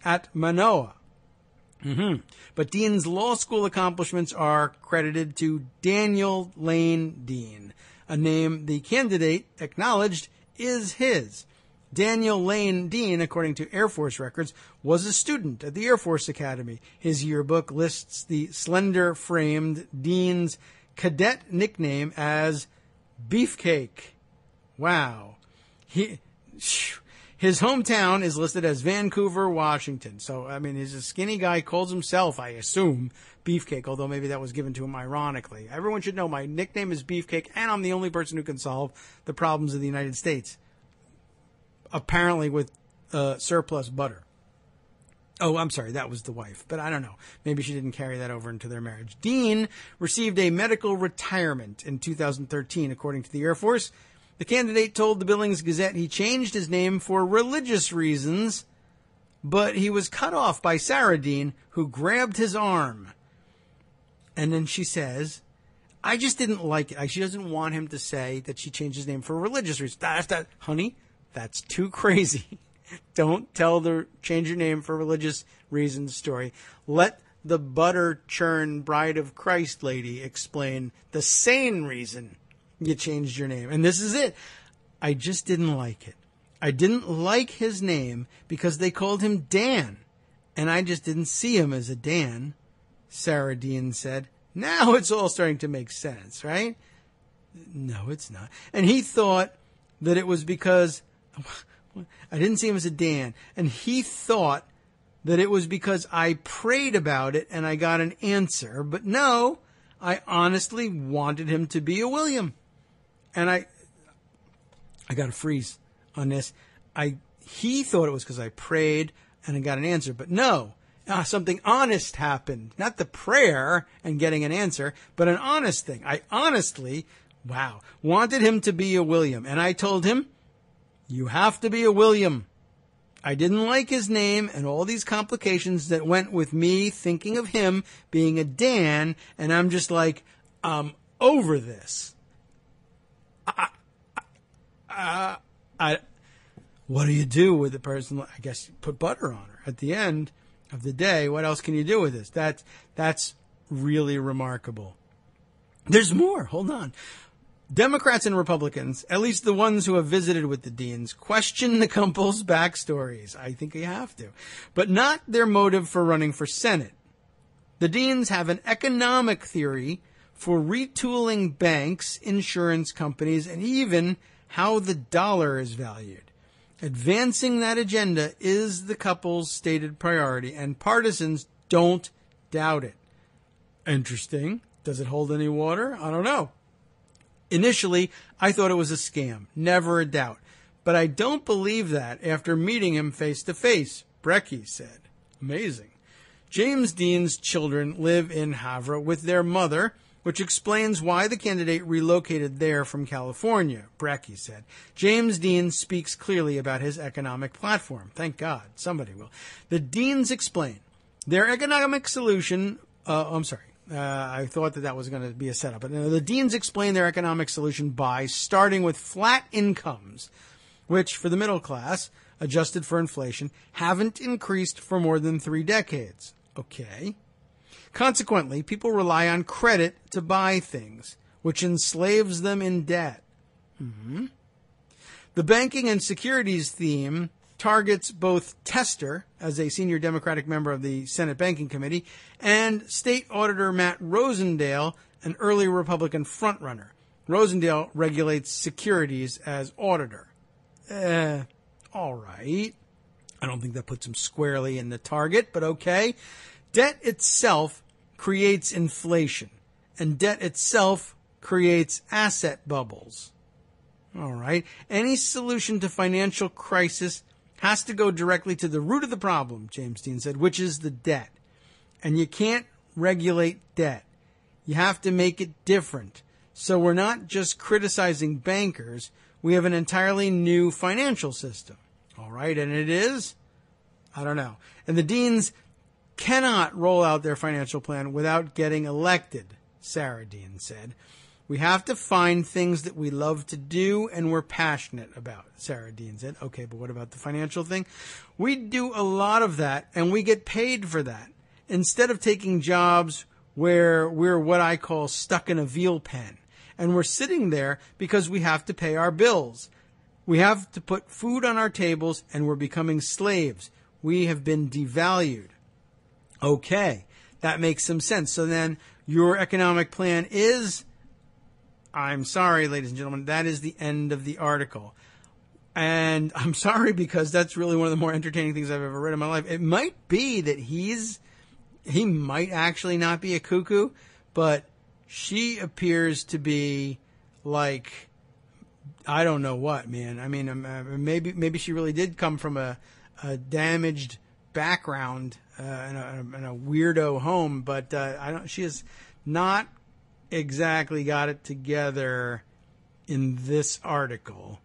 at Manoa. But Dean's law school accomplishments are credited to Daniel Lane Dean, a name the candidate acknowledged is his. Daniel Lane Dean, according to Air Force records, was a student at the Air Force Academy. His yearbook lists the slender-framed Dean's cadet nickname as Beefcake. Wow. His hometown is listed as Vancouver, Washington. So, I mean, he's a skinny guy, calls himself, I assume, Beefcake, although maybe that was given to him ironically. Everyone should know my nickname is Beefcake, and I'm the only person who can solve the problems of the United States. Apparently with surplus butter. Oh, I'm sorry, that was the wife. But I don't know. Maybe she didn't carry that over into their marriage. Dean received a medical retirement in 2013, according to the Air Force. The candidate told the Billings Gazette he changed his name for religious reasons, but he was cut off by Sarah Dean, who grabbed his arm. And then she says, I just didn't like it. She doesn't want him to say that she changed his name for religious reasons. Honey, that's too crazy. Don't tell the change your name for religious reasons story. Let the butter churn bride of Christ lady explain the sane reason you changed your name. And this is it. I just didn't like it. I didn't like his name because they called him Dan. And I just didn't see him as a Dan, Sarah Dean said. Now it's all starting to make sense, right? No, it's not. And he thought that it was because I didn't see him as a Dan. And he thought that it was because I prayed about it and I got an answer. But no, I honestly wanted him to be a William. And I got a freeze on this. He thought it was because I prayed and I got an answer. But no, something honest happened. Not the prayer and getting an answer, but an honest thing. I honestly, wanted him to be a William. And I told him, you have to be a William. I didn't like his name and all these complications that went with me thinking of him being a Dan, and I'm just like, I'm over this. What do you do with a person? I guess you put butter on her. At the end of the day, what else can you do with this? That's really remarkable. There's more. Hold on. Democrats and Republicans, at least the ones who have visited with the Deans, question the couple's backstories. I think you have to. But not their motive for running for Senate. The Deans have an economic theory for retooling banks, insurance companies, and even how the dollar is valued. Advancing that agenda is the couple's stated priority, and partisans don't doubt it. Interesting. Does it hold any water? I don't know. Initially, I thought it was a scam. Never a doubt. But I don't believe that after meeting him face to face, Brecky said. Amazing. James Dean's children live in Havre with their mother, which explains why the candidate relocated there from California, Brecky said. James Dean speaks clearly about his economic platform. Thank God. Somebody will. The Deans explain their economic solution. I thought that was going to be a setup. But the Deans explain their economic solution by starting with flat incomes, which for the middle class, adjusted for inflation, haven't increased for more than 3 decades. Okay. Consequently, people rely on credit to buy things, which enslaves them in debt. The banking and securities theme targets both Tester, as a senior Democratic member of the Senate Banking Committee, and State Auditor Matt Rosendale, an early Republican frontrunner. Rosendale regulates securities as auditor. All right. I don't think that puts him squarely in the target, but okay. Debt itself creates inflation, and debt itself creates asset bubbles. All right. Any solution to financial crisis has to go directly to the root of the problem, James Dean said, which is the debt. And you can't regulate debt. You have to make it different. So we're not just criticizing bankers. We have an entirely new financial system. All right. And it is? I don't know. And the Deans cannot roll out their financial plan without getting elected, Sarah Dean said. We have to find things that we love to do and we're passionate about, Sarah Dean said. Okay, but what about the financial thing? We do a lot of that and we get paid for that. Instead of taking jobs where we're what I call stuck in a veal pen and we're sitting there because we have to pay our bills. We have to put food on our tables and we're becoming slaves. We have been devalued. Okay, that makes some sense. So then your economic plan is... I'm sorry, ladies and gentlemen, that is the end of the article. And I'm sorry because that's really one of the more entertaining things I've ever read in my life. It might be that he might actually not be a cuckoo, but she appears to be like, I don't know what, man. I mean, maybe she really did come from a damaged background in a weirdo home, but she is not exactly got it together in this article,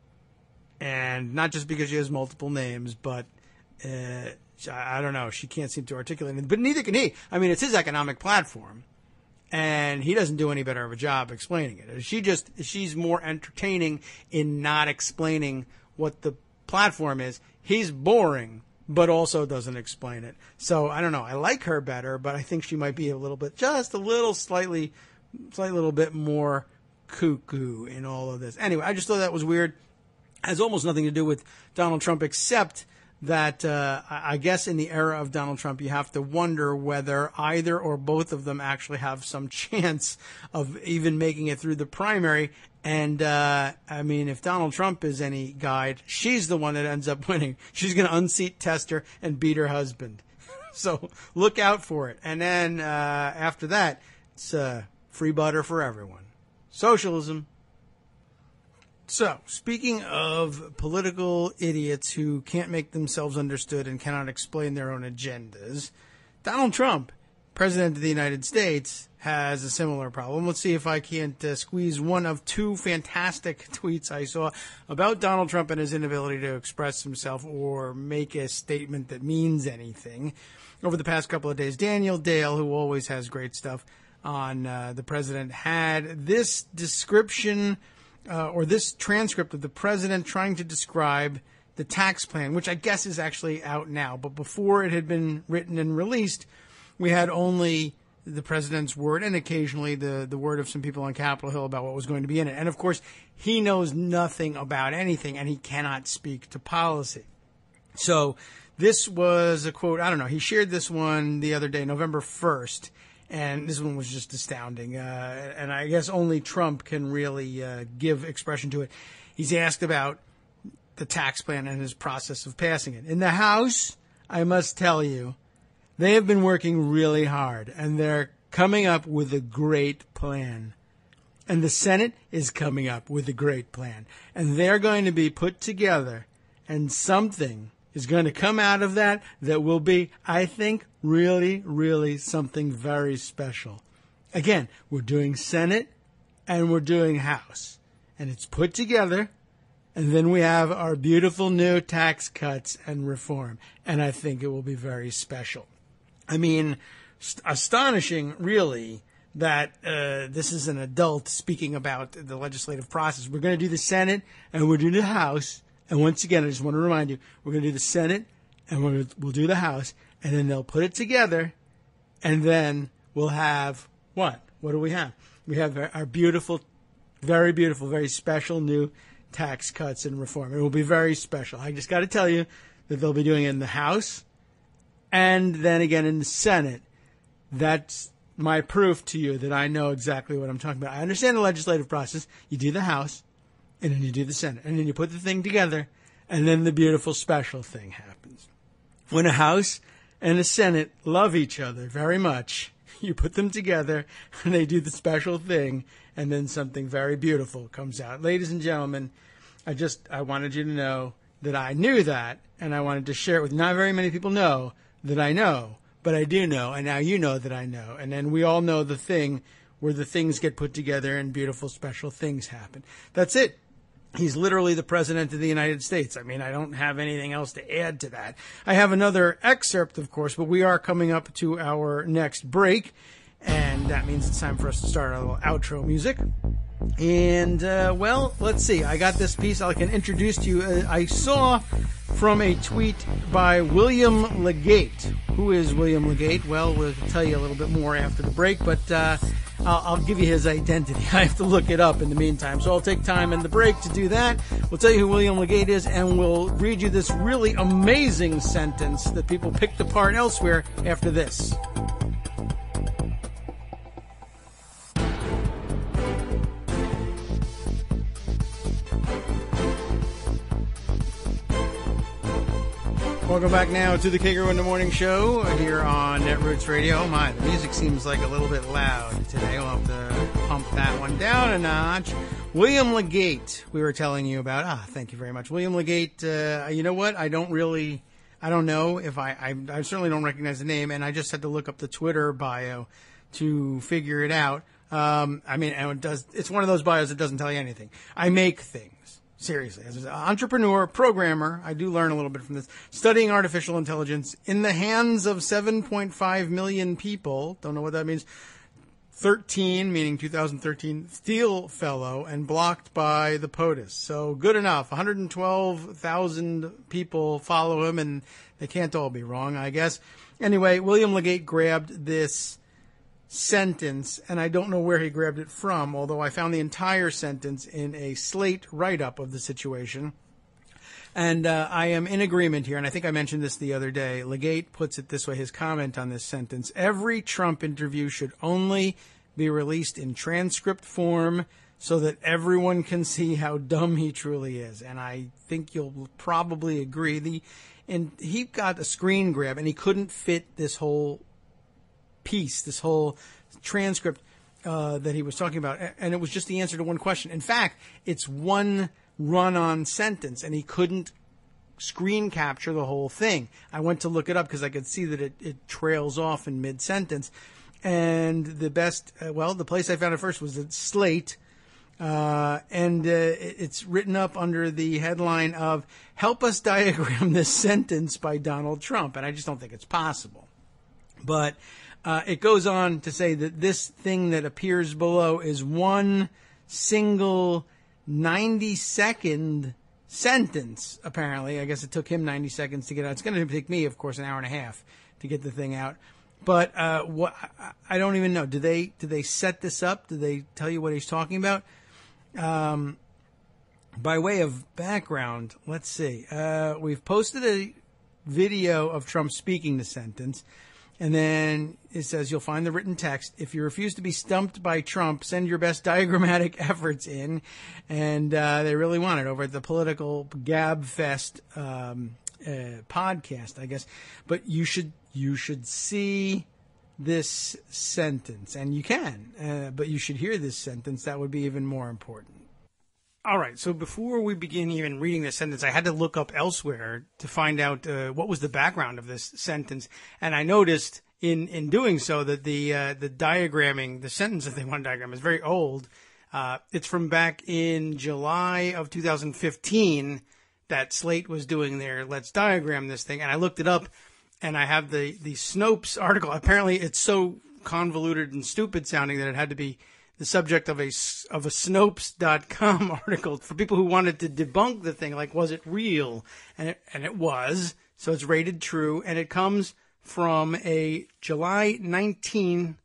and not just because she has multiple names, but I don't know, she can't seem to articulate it, but neither can he. I mean, it's his economic platform and he doesn't do any better of a job explaining it. She's more entertaining in not explaining what the platform is. He's boring but also doesn't explain it. So I don't know, I like her better, but I think she might be slightly bit more cuckoo in all of this. Anyway, I just thought that was weird. Has almost nothing to do with Donald Trump, except that I guess in the era of Donald Trump, you have to wonder whether either or both of them actually have some chance of even making it through the primary. And I mean, if Donald Trump is any guide, she's the one that ends up winning. She's going to unseat Tester and beat her husband. So look out for it. And then after that, it's free butter for everyone. Socialism. So, speaking of political idiots who can't make themselves understood and cannot explain their own agendas, Donald Trump, President of the United States, has a similar problem. Let's see if I can't squeeze one of two fantastic tweets I saw about Donald Trump and his inability to express himself or make a statement that means anything. Over the past couple of days, Daniel Dale, who always has great stuff on the president, had this description or this transcript of the president trying to describe the tax plan, which I guess is actually out now. But before it had been written and released, we had only the president's word and occasionally the word of some people on Capitol Hill about what was going to be in it. And, of course, he knows nothing about anything, and he cannot speak to policy. So this was a quote. I don't know. He shared this one the other day, November 1st. And this one was just astounding. And I guess only Trump can really give expression to it. He's asked about the tax plan and his process of passing it. In the House, I must tell you, they have been working really hard. And they're coming up with a great plan. And the Senate is coming up with a great plan. And they're going to be put together. And something is going to come out of that will be, I think, really, really something very special. Again, we're doing Senate and we're doing House. And it's put together. And then we have our beautiful new tax cuts and reform. And I think it will be very special. I mean, astonishing, really, that this is an adult speaking about the legislative process. We're going to do the Senate and we're doing the House. And once again, I just want to remind you, we're going to do the Senate and we'll do the House, and then they'll put it together, and then we'll have what? What do we have? We have our beautiful, very special new tax cuts and reform. It will be very special. I just got to tell you that they'll be doing it in the House and then again in the Senate. That's my proof to you that I know exactly what I'm talking about. I understand the legislative process. You do the House, and then you do the Senate, and then you put the thing together, and then the beautiful special thing happens. When a House and a Senate love each other very much, you put them together, and they do the special thing, and then something very beautiful comes out. Ladies and gentlemen, I wanted you to know that I knew that, and I wanted to share it with you. Not very many people know that I know, but I do know, and now you know that I know. And then we all know the thing where the things get put together and beautiful, special things happen. That's it. He's literally the President of the United States. I mean, I don't have anything else to add to that. I have another excerpt, of course, but we are coming up to our next break, and that means it's time for us to start our little outro music. And, well, let's see. I got this piece I can introduce to you. I saw from a tweet by William Legate. Who is William Legate? Well, we'll tell you a little bit more after the break, but I'll give you his identity. I have to look it up in the meantime, so I'll take time in the break to do that. We'll tell you who William Legate is, and we'll read you this really amazing sentence that people picked apart elsewhere after this. Welcome back now to the Kagro in the Morning Show here on Netroots Radio. Oh my, the music seems like a little bit loud today. We'll have to pump that one down a notch. William Legate, we were telling you about. Thank you very much. William Legate, you know what? I don't know if I certainly don't recognize the name, and I just had to look up the Twitter bio to figure it out. I mean, and it's one of those bios that doesn't tell you anything. I make things. Seriously, as an entrepreneur, programmer, I do learn a little bit from this. Studying artificial intelligence in the hands of 7.5 million people. Don't know what that means. 13, meaning 2013, Steele Fellow, and blocked by the POTUS. So good enough. 112,000 people follow him, and they can't all be wrong, I guess. Anyway, William Legate grabbed this sentence, and I don't know where he grabbed it from, although I found the entire sentence in a Slate write-up of the situation. And I am in agreement here, and I think I mentioned this the other day. Legate puts it this way, his comment on this sentence: every Trump interview should only be released in transcript form so that everyone can see how dumb he truly is. And I think you'll probably agree. And he got a screen grab, and he couldn't fit this whole piece, this whole transcript that he was talking about, and it was just the answer to one question. In fact, it's one run-on sentence, and he couldn't screen capture the whole thing. I went to look it up because I could see that it trails off in mid-sentence, and the place I found it first was at Slate, and it's written up under the headline of "Help Us Diagram This Sentence" by Donald Trump, and I just don't think it's possible. But it goes on to say that this thing that appears below is one single 90-second sentence, apparently. I guess it took him 90 seconds to get out. It's going to take me, of course, an hour and a half to get the thing out. But I don't even know. Do they set this up? Do they tell you what he's talking about? By way of background, let's see. We've posted a video of Trump speaking the sentence. And then it says you'll find the written text. If you refuse to be stumped by Trump, send your best diagrammatic efforts in. And they really want it over at the Political Gab Fest podcast, I guess. But you should see this sentence, and you can. But you should hear this sentence. That would be even more important. All right, so before we begin even reading this sentence, I had to look up elsewhere to find out what was the background of this sentence. And I noticed in doing so that the diagramming, the sentence that they want to diagram is very old. It's from back in July of 2015 that Slate was doing their Let's Diagram This thing. And I looked it up, and I have the Snopes article. Apparently it's so convoluted and stupid sounding that it had to be the subject of a Snopes.com article for people who wanted to debunk the thing, like, was it real? And it was, so it's rated true, and it comes from a July 19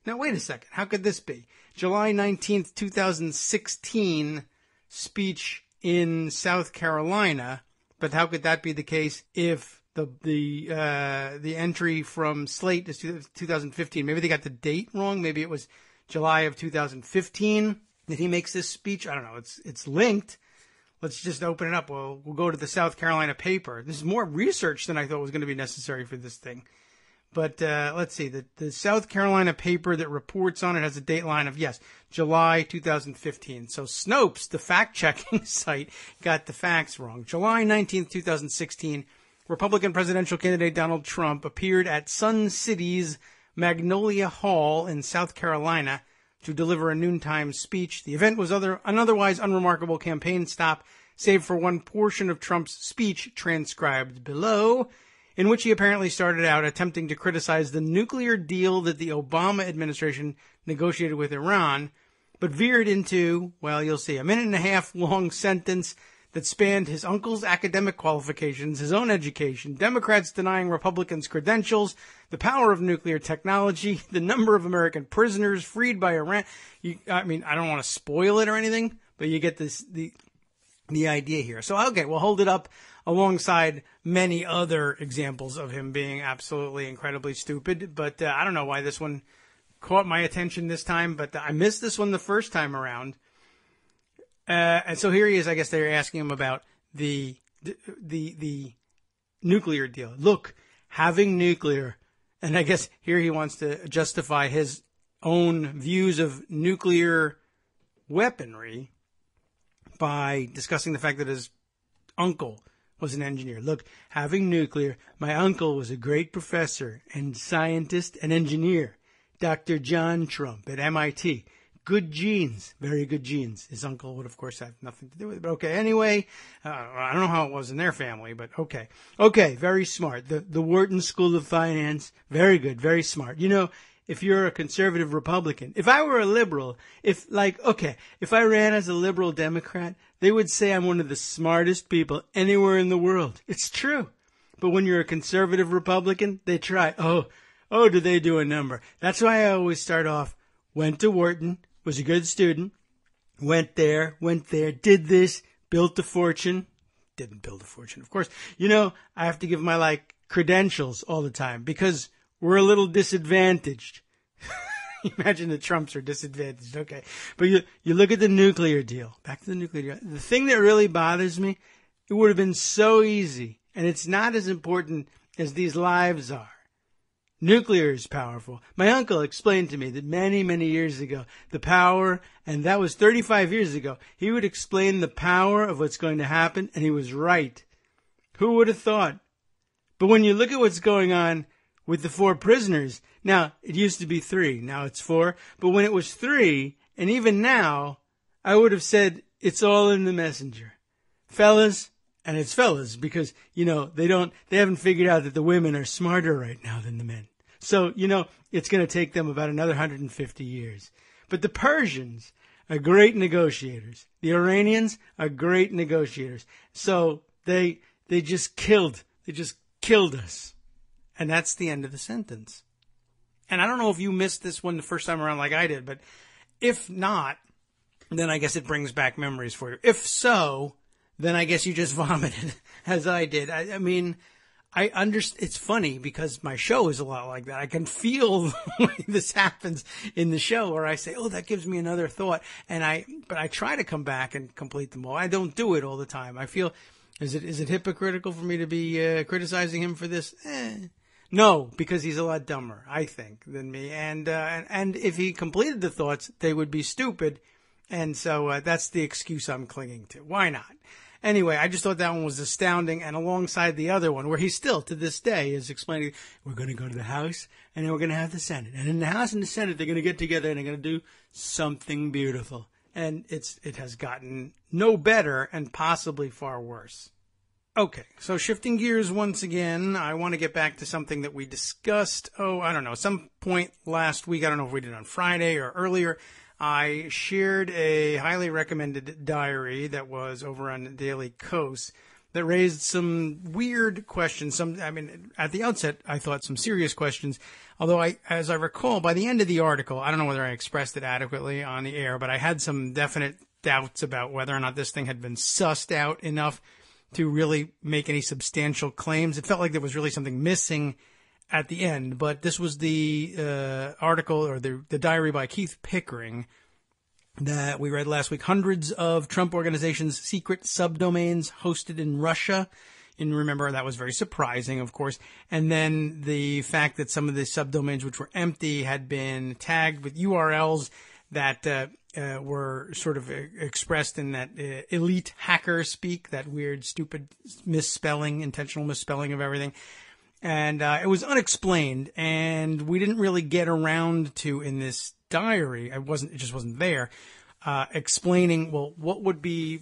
Now, wait a second. How could this be? July 19th, 2016 speech in South Carolina. But how could that be the case if the entry from Slate is 2015? Maybe they got the date wrong. Maybe it was July of 2015 that he makes this speech. I don't know. It's linked. Let's just open it up. We'll go to the South Carolina paper. This is more research than I thought was going to be necessary for this thing. But let's see. The South Carolina paper that reports on it has a date line of, yes, July 2015. So Snopes, the fact-checking site, got the facts wrong. July 19th, 2016, Republican presidential candidate Donald Trump appeared at Sun City's Magnolia Hall in South Carolina to deliver a noontime speech. The event was an otherwise unremarkable campaign stop, save for one portion of Trump's speech transcribed below, in which he apparently started out attempting to criticize the nuclear deal that the Obama administration negotiated with Iran, but veered into, well, you'll see, a minute and a half long sentence that spanned his uncle's academic qualifications, his own education, Democrats denying Republicans credentials, the power of nuclear technology, the number of American prisoners freed by Iran. I don't want to spoil it or anything, but you get the idea here. So, okay, we'll hold it up alongside many other examples of him being absolutely incredibly stupid. But I don't know why this one caught my attention this time, but I missed this one the first time around. And so here he is. I guess they're asking him about the nuclear deal. Look, having nuclear, and I guess here he wants to justify his own views of nuclear weaponry by discussing the fact that his uncle was an engineer. Look, having nuclear, my uncle was a great professor and scientist and engineer, Dr. John Trump at MIT. Good genes, very good genes. His uncle would, of course, have nothing to do with it. But okay, anyway, I don't know how it was in their family, but okay. Okay, very smart. The Wharton School of Finance, very good, very smart. You know, if you're a conservative Republican, if I were a liberal, if I ran as a liberal Democrat, they would say I'm one of the smartest people anywhere in the world. It's true. But when you're a conservative Republican, they try. Oh, do they do a number? That's why I always start off, went to Wharton, was a good student, went there, did this, built a fortune. Didn't build a fortune, of course. You know, I have to give my, credentials all the time because we're a little disadvantaged. Imagine the Trumps are disadvantaged. Okay. But you look at the nuclear deal. Back to the nuclear deal. The thing that really bothers me, it would have been so easy, and it's not as important as these lives are. Nuclear is powerful. My uncle explained to me that many, many years ago, the power, and that was 35 years ago, he would explain the power of what's going to happen, and he was right. Who would have thought? But when you look at what's going on with the 4 prisoners, now, it used to be 3, now it's 4, but when it was 3, and even now, I would have said, it's all in the messenger. Fellas, and it's fellas, because, they haven't figured out that the women are smarter right now than the men. So, it's going to take them about another 150 years. But the Persians are great negotiators. The Iranians are great negotiators. So they just killed us. And that's the end of the sentence. And I don't know if you missed this one the first time around like I did, but if not, then I guess it brings back memories for you. If so, then I guess you just vomited, as I did. I mean, I understand. It's funny because my show is a lot like that. I can feel when this happens in the show where I say, oh, that gives me another thought. But I try to come back and complete them all. I don't do it all the time. I feel, is it hypocritical for me to be criticizing him for this? No, because he's a lot dumber, I think, than me. And if he completed the thoughts, they would be stupid. And so that's the excuse I'm clinging to. Why not? Anyway, I just thought that one was astounding, and alongside the other one, where he still, to this day, is explaining, we're going to go to the House, and then we're going to have the Senate. And in the House and the Senate, they're going to get together, and they're going to do something beautiful. And it has gotten no better, and possibly far worse. Okay, so shifting gears once again, I want to get back to something that we discussed, some point last week. I don't know if we did it on Friday or earlier. I shared a highly recommended diary that was over on Daily Kos that raised some weird questions. At the outset, I thought some serious questions. Although as I recall, by the end of the article, I don't know whether I expressed it adequately on the air, but I had some definite doubts about whether or not this thing had been sussed out enough to really make any substantial claims. It felt like there was really something missing at the end, but this was the article or the diary by Keith Pickering that we read last week. Hundreds of Trump Organization's secret subdomains hosted in Russia. And remember, that was very surprising, of course. And then the fact that some of the subdomains which were empty had been tagged with URLs that were sort of expressed in that elite hacker speak, that weird, stupid misspelling, intentional misspelling of everything. And it was unexplained, and we didn't really get around to, in this diary, it just wasn't there, explaining, well, what would be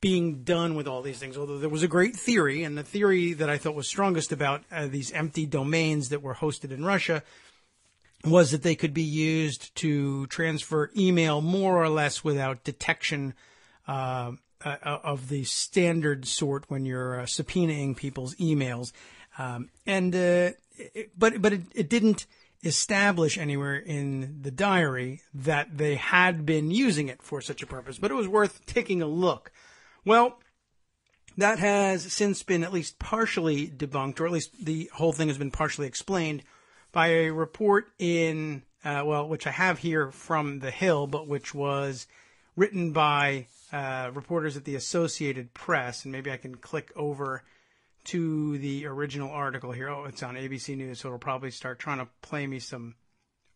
being done with all these things. Although there was a great theory, and the theory that I thought was strongest about these empty domains that were hosted in Russia was that they could be used to transfer email more or less without detection of the standard sort when you're subpoenaing people's emails. But it didn't establish anywhere in the diary that they had been using it for such a purpose, but it was worth taking a look. Well, that has since been at least partially debunked, or at least the whole thing has been partially explained by a report in, which I have here from The Hill, but which was written by reporters at the Associated Press, and maybe I can click over to the original article here. Oh, it's on ABC News, so it'll probably start trying to play me some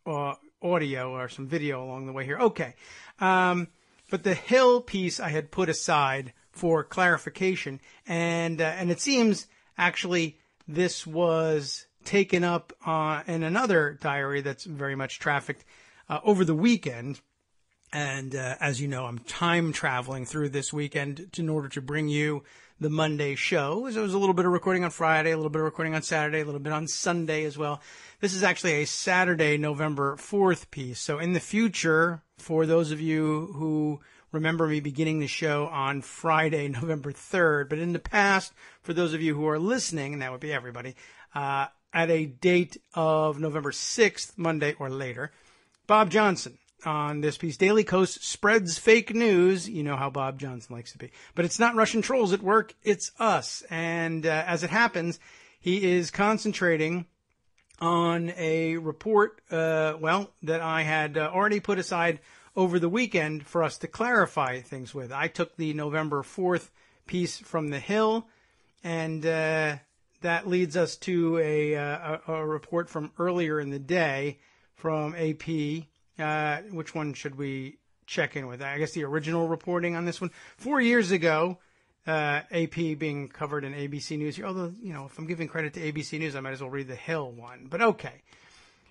audio or some video along the way here. Okay. But the Hill piece I had put aside for clarification, and it seems actually this was taken up in another diary that's very much trafficked over the weekend. And as you know, I'm time traveling through this weekend in order to bring you the Monday show. So it was a little bit of recording on Friday, a little bit of recording on Saturday, a little bit on Sunday as well. This is actually a Saturday, November 4th piece. So in the future, for those of you who remember me beginning the show on Friday, November 3rd, but in the past, for those of you who are listening, and that would be everybody, at a date of November 6th, Monday or later, Bob Johnson on this piece. Daily Kos spreads fake news. You know how Bob Johnson likes to be. But it's not Russian trolls at work, it's us. And as it happens, he is concentrating on a report, that I had already put aside over the weekend for us to clarify things with. I took the November 4th piece from The Hill, and that leads us to a report from earlier in the day from AP. Which one should we check in with? I guess the original reporting on this one. 4 years ago, AP being covered in ABC News here. Although, if I'm giving credit to ABC News, I might as well read the Hill one. But okay.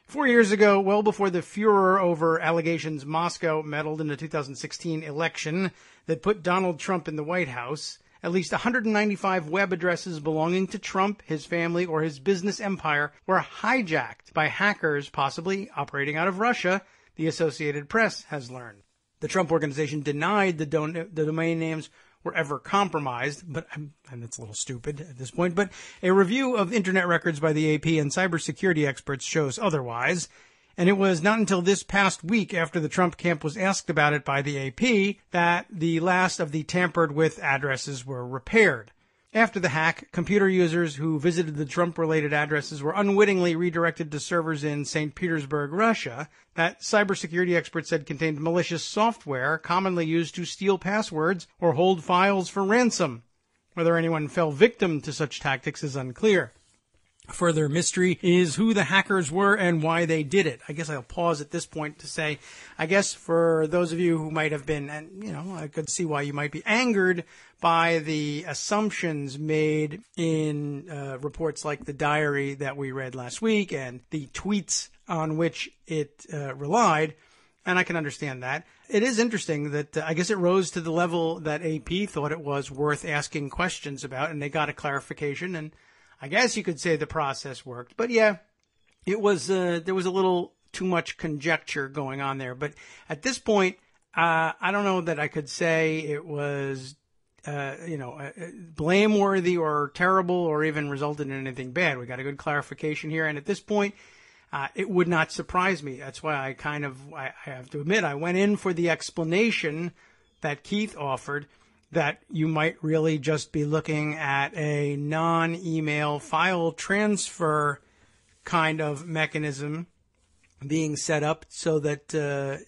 4 years ago, well before the furor over allegations Moscow meddled in the 2016 election that put Donald Trump in the White House, at least 195 web addresses belonging to Trump, his family, or his business empire were hijacked by hackers possibly operating out of Russia, the Associated Press has learned. The Trump Organization denied the domain names were ever compromised, and it's a little stupid at this point, but a review of internet records by the AP and cybersecurity experts shows otherwise. And it was not until this past week, after the Trump camp was asked about it by the AP, that the last of the tampered-with addresses were repaired. After the hack, computer users who visited the Trump-related addresses were unwittingly redirected to servers in St. Petersburg, Russia, that cybersecurity experts said contained malicious software commonly used to steal passwords or hold files for ransom. Whether anyone fell victim to such tactics is unclear. Further mystery is who the hackers were and why they did it. I guess I'll pause at this point to say, I guess for those of you who might have been, and I could see why you might be angered by the assumptions made in reports like the diary that we read last week and the tweets on which it relied, and I can understand that. It is interesting that I guess it rose to the level that AP thought it was worth asking questions about, and they got a clarification, and I guess you could say the process worked. But yeah, it was there was a little too much conjecture going on there. But at this point, I don't know that I could say it was blameworthy or terrible or even resulted in anything bad. We got a good clarification here. And at this point, it would not surprise me. That's why I have to admit, I went in for the explanation that Keith offered, that you might really just be looking at a non-email file transfer kind of mechanism being set up so that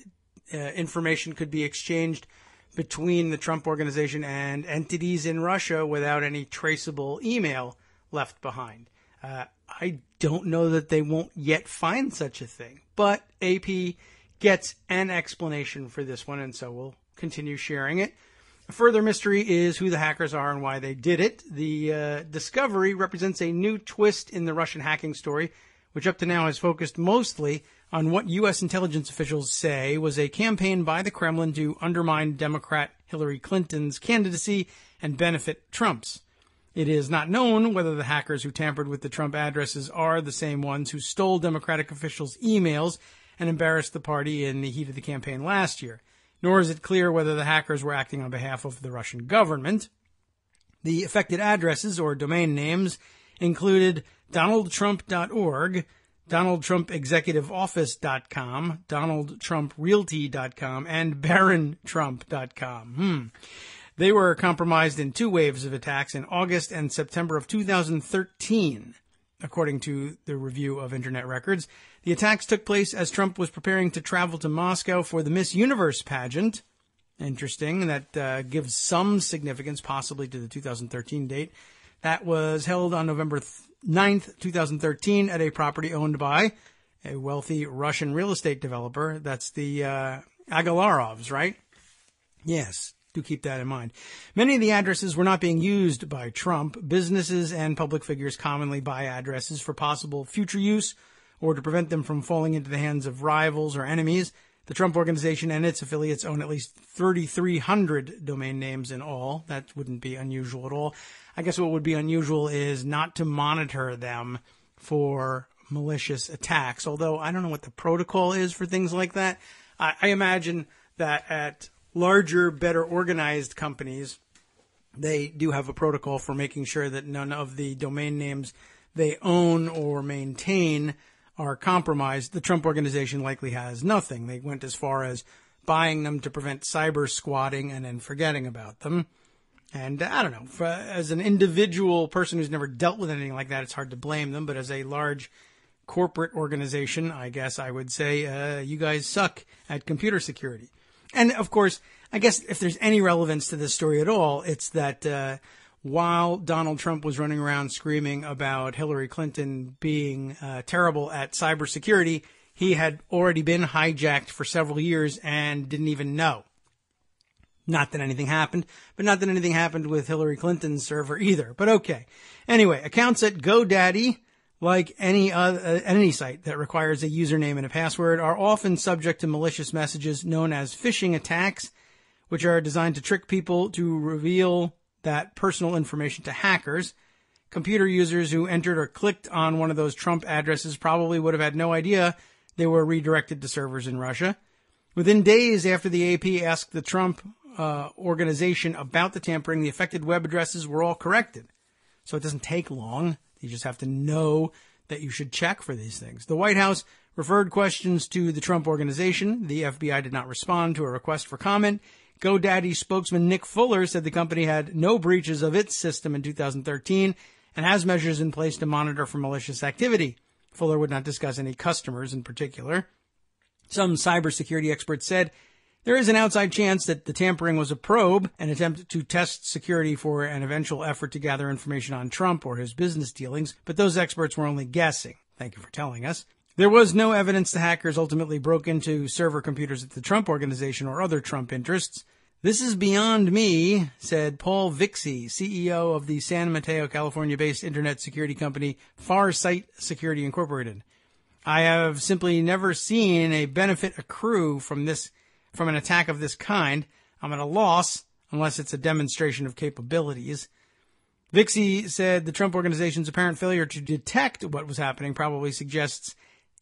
information could be exchanged between the Trump organization and entities in Russia without any traceable email left behind. I don't know that they won't yet find such a thing, but AP gets an explanation for this one, and so we'll continue sharing it. A further mystery is who the hackers are and why they did it. The discovery represents a new twist in the Russian hacking story, which up to now has focused mostly on what U.S. intelligence officials say was a campaign by the Kremlin to undermine Democrat Hillary Clinton's candidacy and benefit Trump's. It is not known whether the hackers who tampered with the Trump addresses are the same ones who stole Democratic officials' emails and embarrassed the party in the heat of the campaign last year. Nor is it clear whether the hackers were acting on behalf of the Russian government. The affected addresses or domain names included donaldtrump.org, donaldtrumpexecutiveoffice.com, donaldtrumprealty.com, and barontrump.com. They were compromised in two waves of attacks in August and September of 2013, according to the review of Internet records. The attacks took place as Trump was preparing to travel to Moscow for the Miss Universe pageant. Interesting. That gives some significance possibly to the 2013 date. That was held on November 9th, 2013 at a property owned by a wealthy Russian real estate developer. That's the Agalarovs, right? Yes. Do keep that in mind. Many of the addresses were not being used by Trump. Businesses and public figures commonly buy addresses for possible future use or to prevent them from falling into the hands of rivals or enemies. The Trump Organization and its affiliates own at least 3,300 domain names in all. That wouldn't be unusual at all. I guess what would be unusual is not to monitor them for malicious attacks, although I don't know what the protocol is for things like that. I imagine that at larger, better organized companies, they do have a protocol for making sure that none of the domain names they own or maintain are compromised. The Trump Organization likely has nothing. They went as far as buying them to prevent cyber squatting and then forgetting about them. And I don't know, as an individual person who's never dealt with anything like that, it's hard to blame them. But as a large corporate organization, I guess I would say you guys suck at computer security. And, of course, I guess if there's any relevance to this story at all, it's that while Donald Trump was running around screaming about Hillary Clinton being terrible at cybersecurity, he had already been hijacked for several years and didn't even know. Not that anything happened, but not that anything happened with Hillary Clinton's server either. But okay. Anyway, accounts at GoDaddy, like any site that requires a username and a password, are often subject to malicious messages known as phishing attacks, which are designed to trick people to reveal that personal information to hackers. Computer users who entered or clicked on one of those Trump addresses probably would have had no idea they were redirected to servers in Russia. Within days after the AP asked the Trump organization about the tampering, the affected web addresses were all corrected. So it doesn't take long. You just have to know that you should check for these things. The White House referred questions to the Trump Organization. The FBI did not respond to a request for comment. GoDaddy spokesman Nick Fuller said the company had no breaches of its system in 2013 and has measures in place to monitor for malicious activity. Fuller would not discuss any customers in particular. Some cybersecurity experts said there is an outside chance that the tampering was a probe, an attempt to test security for an eventual effort to gather information on Trump or his business dealings, but those experts were only guessing. Thank you for telling us. There was no evidence the hackers ultimately broke into server computers at the Trump Organization or other Trump interests. This is beyond me, said Paul Vixie, CEO of the San Mateo, California-based internet security company Farsight Security Incorporated. I have simply never seen a benefit accrue from an attack of this kind. I'm at a loss unless it's a demonstration of capabilities. Vixie said the Trump Organization's apparent failure to detect what was happening probably suggests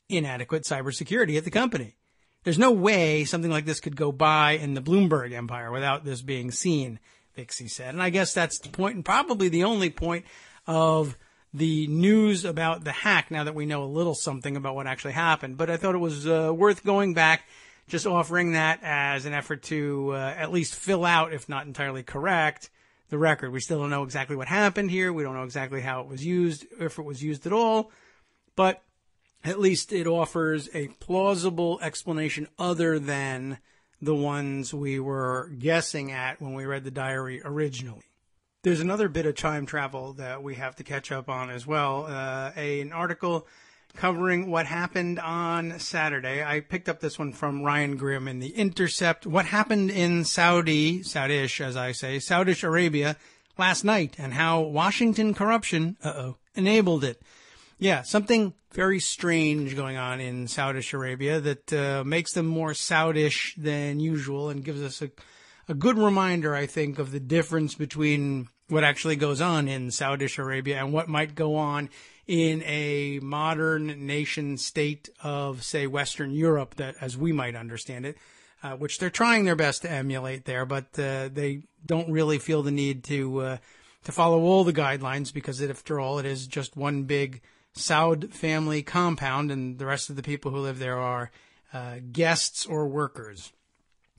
inadequate cybersecurity at the company. There's no way something like this could go by in the Bloomberg empire without this being seen. Vixie said. And I guess that's the point, and probably the only point of the news about the hack, now that we know a little something about what actually happened. But I thought it was worth going back, just offering that as an effort to at least fill out, if not entirely correct, the record. We still don't know exactly what happened here. We don't know exactly how it was used, if it was used at all. But at least it offers a plausible explanation other than the ones we were guessing at when we read the diary originally. There's another bit of time travel that we have to catch up on as well. An article covering what happened on Saturday. I picked up this one from Ryan Grimm in The Intercept. What happened in Saudish, as I say, Saudish Arabia last night, and how Washington corruption, enabled it. Yeah, something very strange going on in Saudish Arabia that makes them more Saudish than usual and gives us a good reminder, I think, of the difference between what actually goes on in Saudish Arabia and what might go on in a modern nation state of, say, Western Europe, that, as we might understand it, which they're trying their best to emulate there, but they don't really feel the need to follow all the guidelines, because after all, it is just one big Saud family compound, and the rest of the people who live there are guests or workers.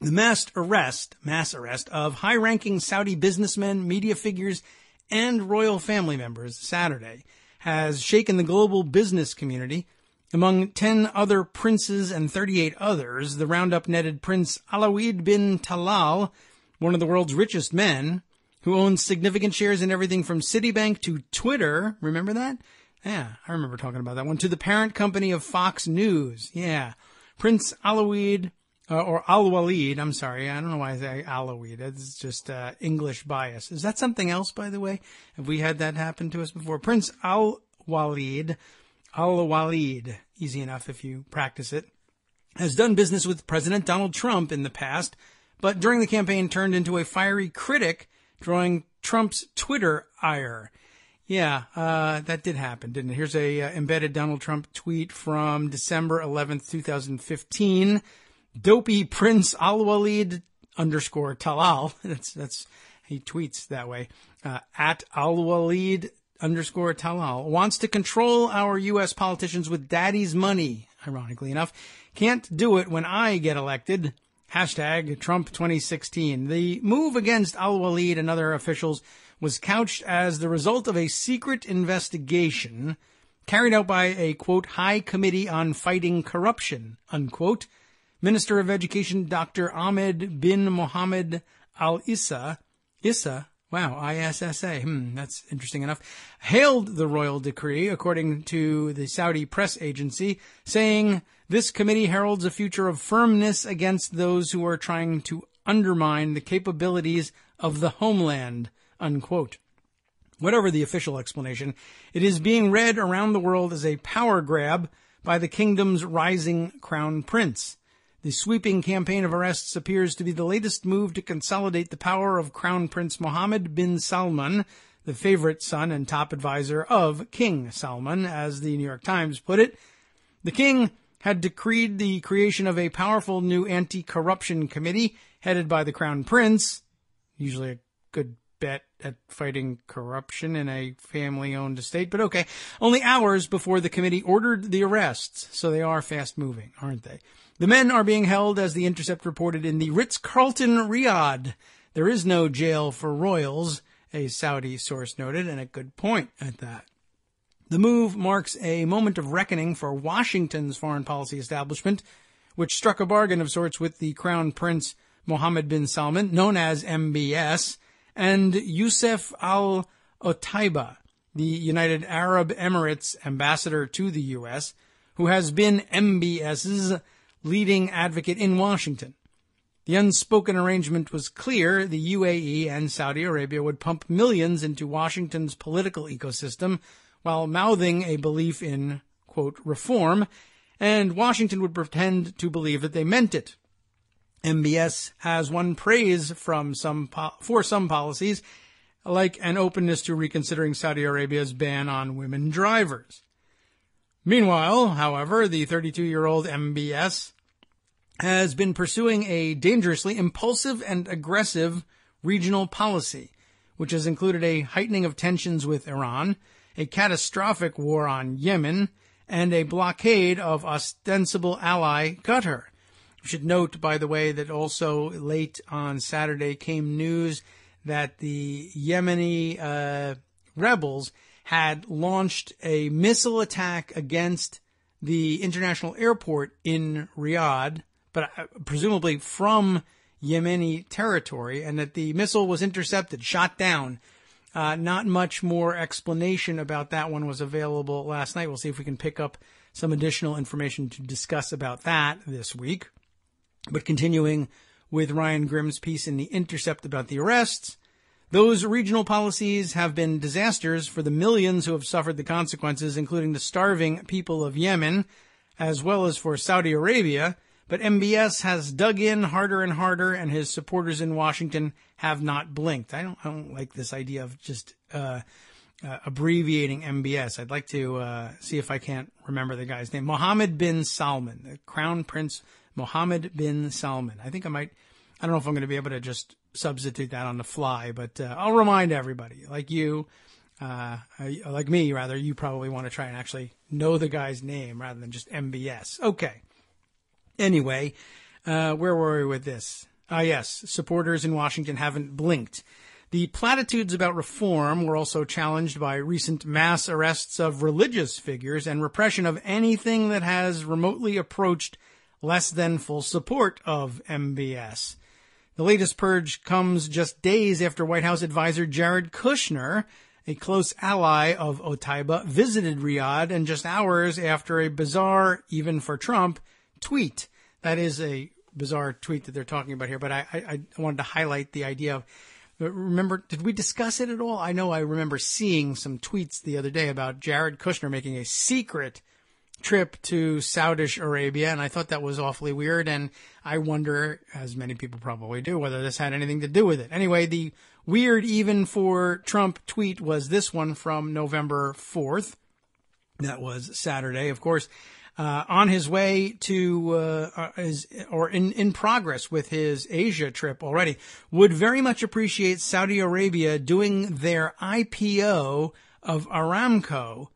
The mass arrest of high-ranking Saudi businessmen, media figures, and royal family members Saturday has shaken the global business community. Among 10 other princes and 38 others, the roundup netted Prince Alawid bin Talal, one of the world's richest men, who owns significant shares in everything from Citibank to Twitter. Remember that? Yeah, I remember talking about that one. To the parent company of Fox News. Yeah. Prince Alawid, or Al-Walid, I'm sorry. I don't know why I say Alawid. It's just English bias. Is that something else, by the way? Have we had that happen to us before? Prince Al-Walid, easy enough if you practice it, has done business with President Donald Trump in the past, but during the campaign turned into a fiery critic, drawing Trump's Twitter ire. Yeah, that did happen, didn't it? Here's a embedded Donald Trump tweet from December 11th, 2015. Dopey Prince Al-Walid _ Talal. He tweets that way. At Al-Walid _ Talal wants to control our U.S. politicians with daddy's money, ironically enough. Can't do it when I get elected. Hashtag Trump 2016. The move against Al-Walid and other officials was couched as the result of a secret investigation carried out by a, quote, High Committee on Fighting Corruption, unquote. Minister of Education Dr. Ahmed bin Mohammed Al-Issa, wow, ISSA, that's interesting enough, hailed the royal decree, according to the Saudi press agency, saying this committee heralds a future of firmness against those who are trying to undermine the capabilities of the homeland, unquote. Whatever the official explanation, it is being read around the world as a power grab by the kingdom's rising crown prince. The sweeping campaign of arrests appears to be the latest move to consolidate the power of Crown Prince Mohammed bin Salman, the favorite son and top advisor of King Salman, as the New York Times put it. The king had decreed the creation of a powerful new anti-corruption committee headed by the Crown Prince, usually a good bet at fighting corruption in a family-owned estate, but okay, only hours before the committee ordered the arrests, so they are fast-moving, aren't they? The men are being held, as The Intercept reported, in the Ritz-Carlton Riyadh. There is no jail for royals, a Saudi source noted, and a good point at that. The move marks a moment of reckoning for Washington's foreign policy establishment, which struck a bargain of sorts with the Crown Prince Mohammed bin Salman, known as MBS, and Youssef Al-Otaiba, the United Arab Emirates ambassador to the U.S., who has been MBS's leading advocate in Washington. The unspoken arrangement was clear. The UAE and Saudi Arabia would pump millions into Washington's political ecosystem while mouthing a belief in, quote, reform, and Washington would pretend to believe that they meant it. MBS has won praise for some policies, like an openness to reconsidering Saudi Arabia's ban on women drivers. Meanwhile, however, the 32-year-old MBS has been pursuing a dangerously impulsive and aggressive regional policy, which has included a heightening of tensions with Iran, a catastrophic war on Yemen, and a blockade of ostensible ally Qatar. We should note, by the way, that also late on Saturday came news that the Yemeni rebels had launched a missile attack against the international airport in Riyadh, but presumably from Yemeni territory, and that the missile was intercepted, shot down. Not much more explanation about that one was available last night. We'll see if we can pick up some additional information to discuss about that this week. But continuing with Ryan Grimm's piece in The Intercept about the arrests, those regional policies have been disasters for the millions who have suffered the consequences, including the starving people of Yemen, as well as for Saudi Arabia. But MBS has dug in harder and harder, and his supporters in Washington have not blinked. I don't like this idea of just abbreviating MBS. I'd like to see if I can't remember the guy's name. Mohammed bin Salman, the Crown Prince Mohammed bin Salman. I think I don't know if I'm going to be able to just substitute that on the fly, but I'll remind everybody, like you, like me, rather, you probably want to try and actually know the guy's name rather than just MBS. Okay. Anyway, where were we with this? Yes, supporters in Washington haven't blinked. The platitudes about reform were also challenged by recent mass arrests of religious figures and repression of anything that has remotely approached less than full support of MBS. The latest purge comes just days after White House advisor Jared Kushner, a close ally of Otaiba, visited Riyadh, and just hours after a bizarre, even for Trump, tweet. That is a bizarre tweet that they're talking about here, but I wanted to highlight the idea of, remember, did we discuss it at all? I know I remember seeing some tweets the other day about Jared Kushner making a secret trip to Saudi Arabia, and I thought that was awfully weird, and I wonder, as many people probably do, whether this had anything to do with it. Anyway, the weird even for Trump tweet was this one from November 4th. That was Saturday, of course. On his way to, in progress with his Asia trip already, would very much appreciate Saudi Arabia doing their IPO of Aramco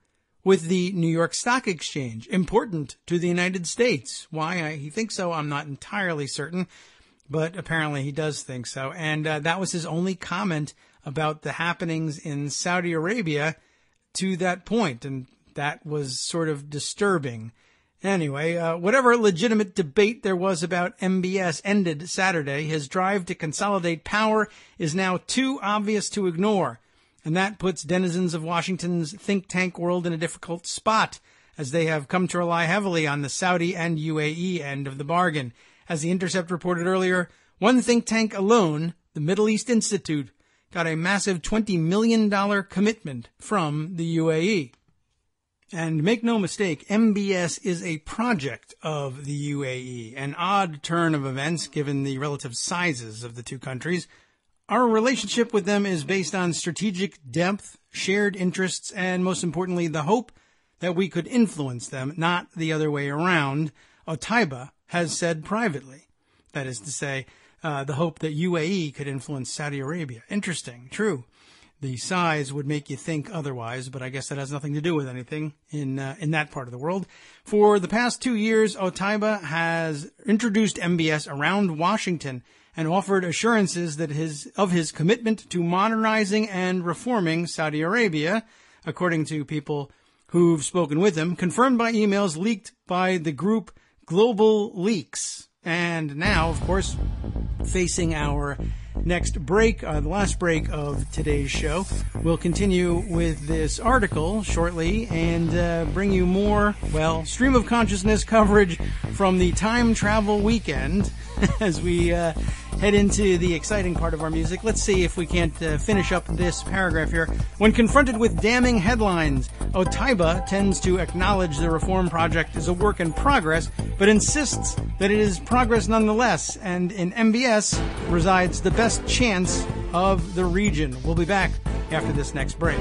with the New York Stock Exchange, important to the United States. Why he thinks so, I'm not entirely certain, but apparently he does think so. And that was his only comment about the happenings in Saudi Arabia to that point, and that was sort of disturbing. Anyway, whatever legitimate debate there was about MBS ended Saturday. His drive to consolidate power is now too obvious to ignore. And that puts denizens of Washington's think tank world in a difficult spot, as they have come to rely heavily on the Saudi and UAE end of the bargain. As The Intercept reported earlier, one think tank alone, the Middle East Institute, got a massive $20 million commitment from the UAE. And make no mistake, MBS is a project of the UAE, an odd turn of events given the relative sizes of the two countries. Our relationship with them is based on strategic depth, shared interests, and most importantly, the hope that we could influence them, not the other way around, Otaiba has said privately. That is to say, the hope that UAE could influence Saudi Arabia. Interesting, true. The size would make you think otherwise, but I guess that has nothing to do with anything in that part of the world. For the past 2 years, Otaiba has introduced MBS around Washington and offered assurances that of his commitment to modernizing and reforming Saudi Arabia, according to people who've spoken with him, confirmed by emails leaked by the group Global Leaks. And now, of course, facing our next break, the last break of today's show, we'll continue with this article shortly and bring you more, stream of consciousness coverage from the time travel weekend as we head into the exciting part of our music. Let's see if we can't finish up this paragraph here. When confronted with damning headlines, Otaiba tends to acknowledge the reform project is a work in progress, but insists that it is progress nonetheless, and in MBS resides the best chance of the region. We'll be back after this next break.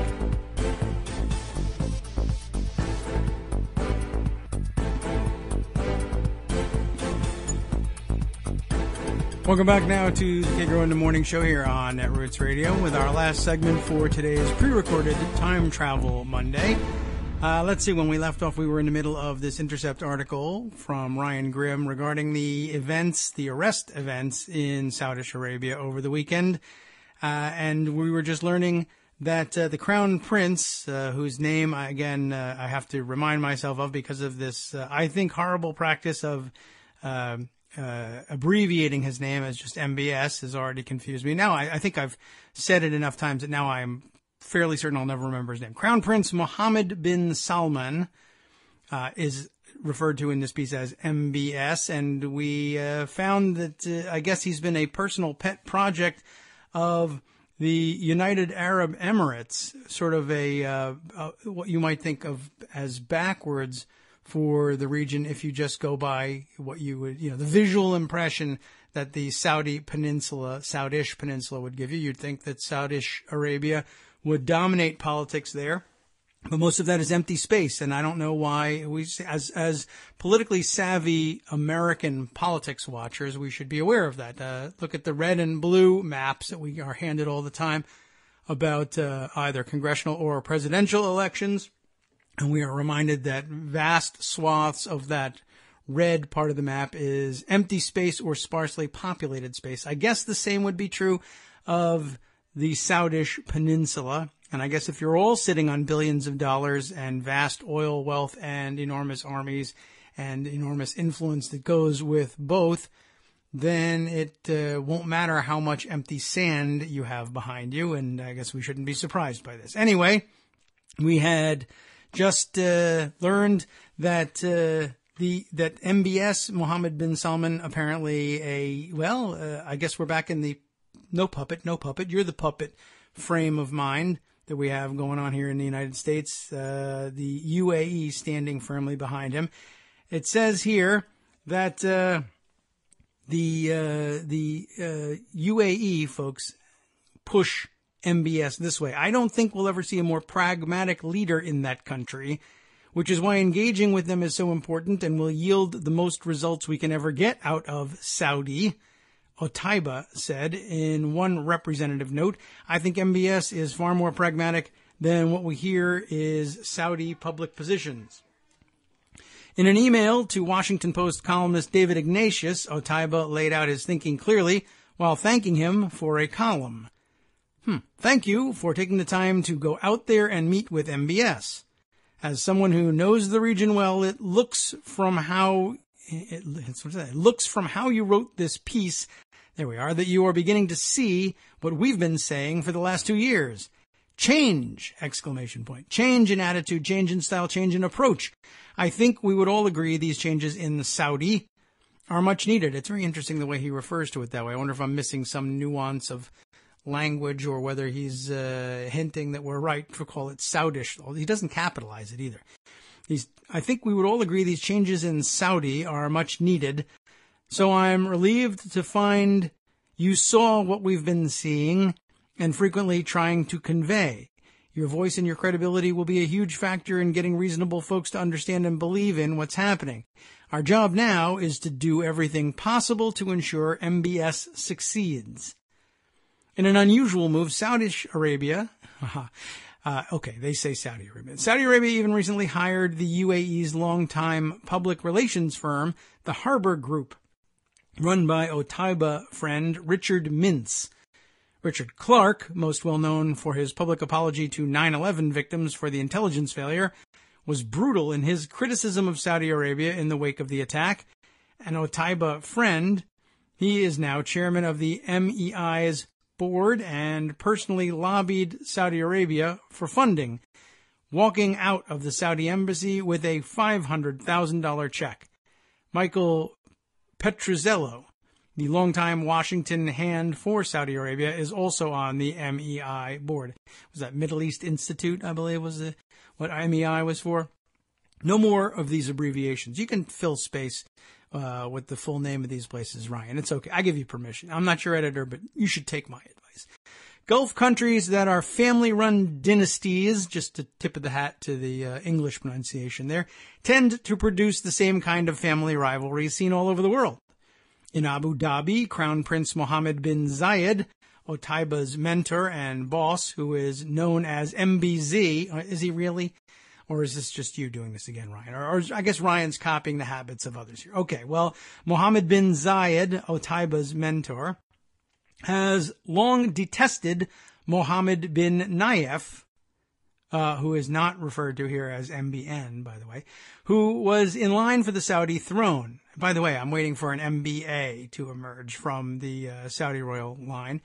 Welcome back now to the Kagro in the Morning Show here on Netroots Radio with our last segment for today's pre-recorded Time Travel Monday. Let's see, when we left off, we were in the middle of this Intercept article from Ryan Grimm regarding the arrest events in Saudi Arabia over the weekend. And we were just learning that the Crown Prince, whose name, I have to remind myself of because of this, I think, horrible practice of abbreviating his name as just MBS, has already confused me. Now, I think I've said it enough times that now I'm fairly certain I'll never remember his name. Crown Prince Mohammed bin Salman is referred to in this piece as MBS, and we found that I guess he's been a personal pet project of the United Arab Emirates, sort of what you might think of as backwards for the region if you just go by what you would, the visual impression that the Saudish Peninsula would give you. You'd think that Saudi Arabia would dominate politics there, but most of that is empty space, and I don't know why as politically savvy American politics watchers, we should be aware of that. Look at the red and blue maps that we are handed all the time about either congressional or presidential elections, and we are reminded that vast swaths of that red part of the map is empty space or sparsely populated space. I guess the same would be true of the Saudish Peninsula. And I guess if you're all sitting on billions of dollars and vast oil wealth and enormous armies and enormous influence that goes with both, then it won't matter how much empty sand you have behind you. And I guess we shouldn't be surprised by this. Anyway, we had just learned that that MBS, Mohammed bin Salman, apparently I guess we're back in the no puppet, you're the puppet frame of mind that we have going on here in the United States, the UAE standing firmly behind him. It says here that the UAE folks push MBS this way. I don't think we'll ever see a more pragmatic leader in that country, which is why engaging with them is so important and will yield the most results we can ever get out of Saudi. Otaiba said in one representative note, I think MBS is far more pragmatic than what we hear is Saudi public positions. In an email to Washington Post columnist David Ignatius, Otaiba laid out his thinking clearly while thanking him for a column. Thank you for taking the time to go out there and meet with MBS. As someone who knows the region well, it looks from how you wrote this piece, there we are, that you are beginning to see what we've been saying for the last 2 years. Change! Exclamation point. Change in attitude, change in style, change in approach. I think we would all agree these changes in Saudi are much needed. It's very interesting the way he refers to it that way. I wonder if I'm missing some nuance of language or whether he's hinting that we're right to call it Saudish. He doesn't capitalize it either. I think we would all agree these changes in Saudi are much needed. So I'm relieved to find you saw what we've been seeing and frequently trying to convey. Your voice and your credibility will be a huge factor in getting reasonable folks to understand and believe in what's happening. Our job now is to do everything possible to ensure MBS succeeds. In an unusual move, Saudi Arabia, they say Saudi Arabia. Saudi Arabia even recently hired the UAE's longtime public relations firm, the Harbour Group, run by Otaiba friend Richard Mintz. Richard Clark, most well known for his public apology to 9/11 victims for the intelligence failure, was brutal in his criticism of Saudi Arabia in the wake of the attack. And Otaiba friend, he is now chairman of the MEI's board and personally lobbied Saudi Arabia for funding, walking out of the Saudi embassy with a $500,000 check. Michael Petruzzello, the longtime Washington hand for Saudi Arabia, is also on the MEI board. Was that Middle East Institute, I believe, was what MEI was for? No more of these abbreviations. You can fill space with the full name of these places, Ryan. It's okay. I give you permission. I'm not your editor, but you should take my advice. Gulf countries that are family-run dynasties, just a tip of the hat to the English pronunciation there, tend to produce the same kind of family rivalries seen all over the world. In Abu Dhabi, Crown Prince Mohammed bin Zayed, Otaiba's mentor and boss, who is known as MBZ. Is he really? Or is this just you doing this again, Ryan? Or I guess Ryan's copying the habits of others here. Okay, well, Mohammed bin Zayed, Otaiba's mentor, has long detested Mohammed bin Nayef, who is not referred to here as MBN, by the way, who was in line for the Saudi throne. By the way, I'm waiting for an MBA to emerge from the Saudi royal line.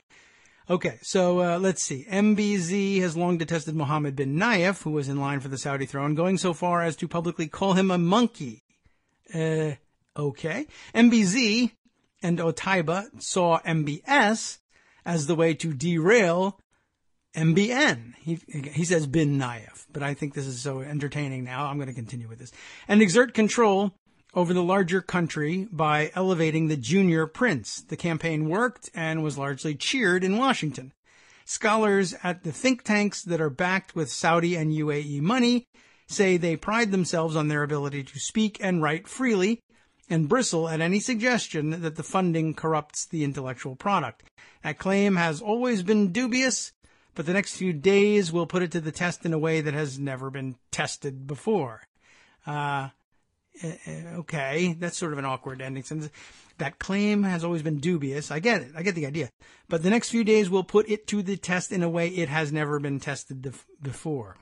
Okay, so let's see. MBZ has long detested Mohammed bin Nayef, who was in line for the Saudi throne, going so far as to publicly call him a monkey. Okay. MBZ and Otaiba saw MBS as the way to derail MBN. He says bin Nayef, but I think this is so entertaining now. I'm going to continue with this. And exert control over the larger country by elevating the junior prince. The campaign worked and was largely cheered in Washington. Scholars at the think tanks that are backed with Saudi and UAE money say they pride themselves on their ability to speak and write freely and bristle at any suggestion that the funding corrupts the intellectual product. That claim has always been dubious, but the next few days will put it to the test in a way that has never been tested before. Okay, that's sort of an awkward ending sentence. That claim has always been dubious. I get it. I get the idea. But the next few days will put it to the test in a way it has never been tested before.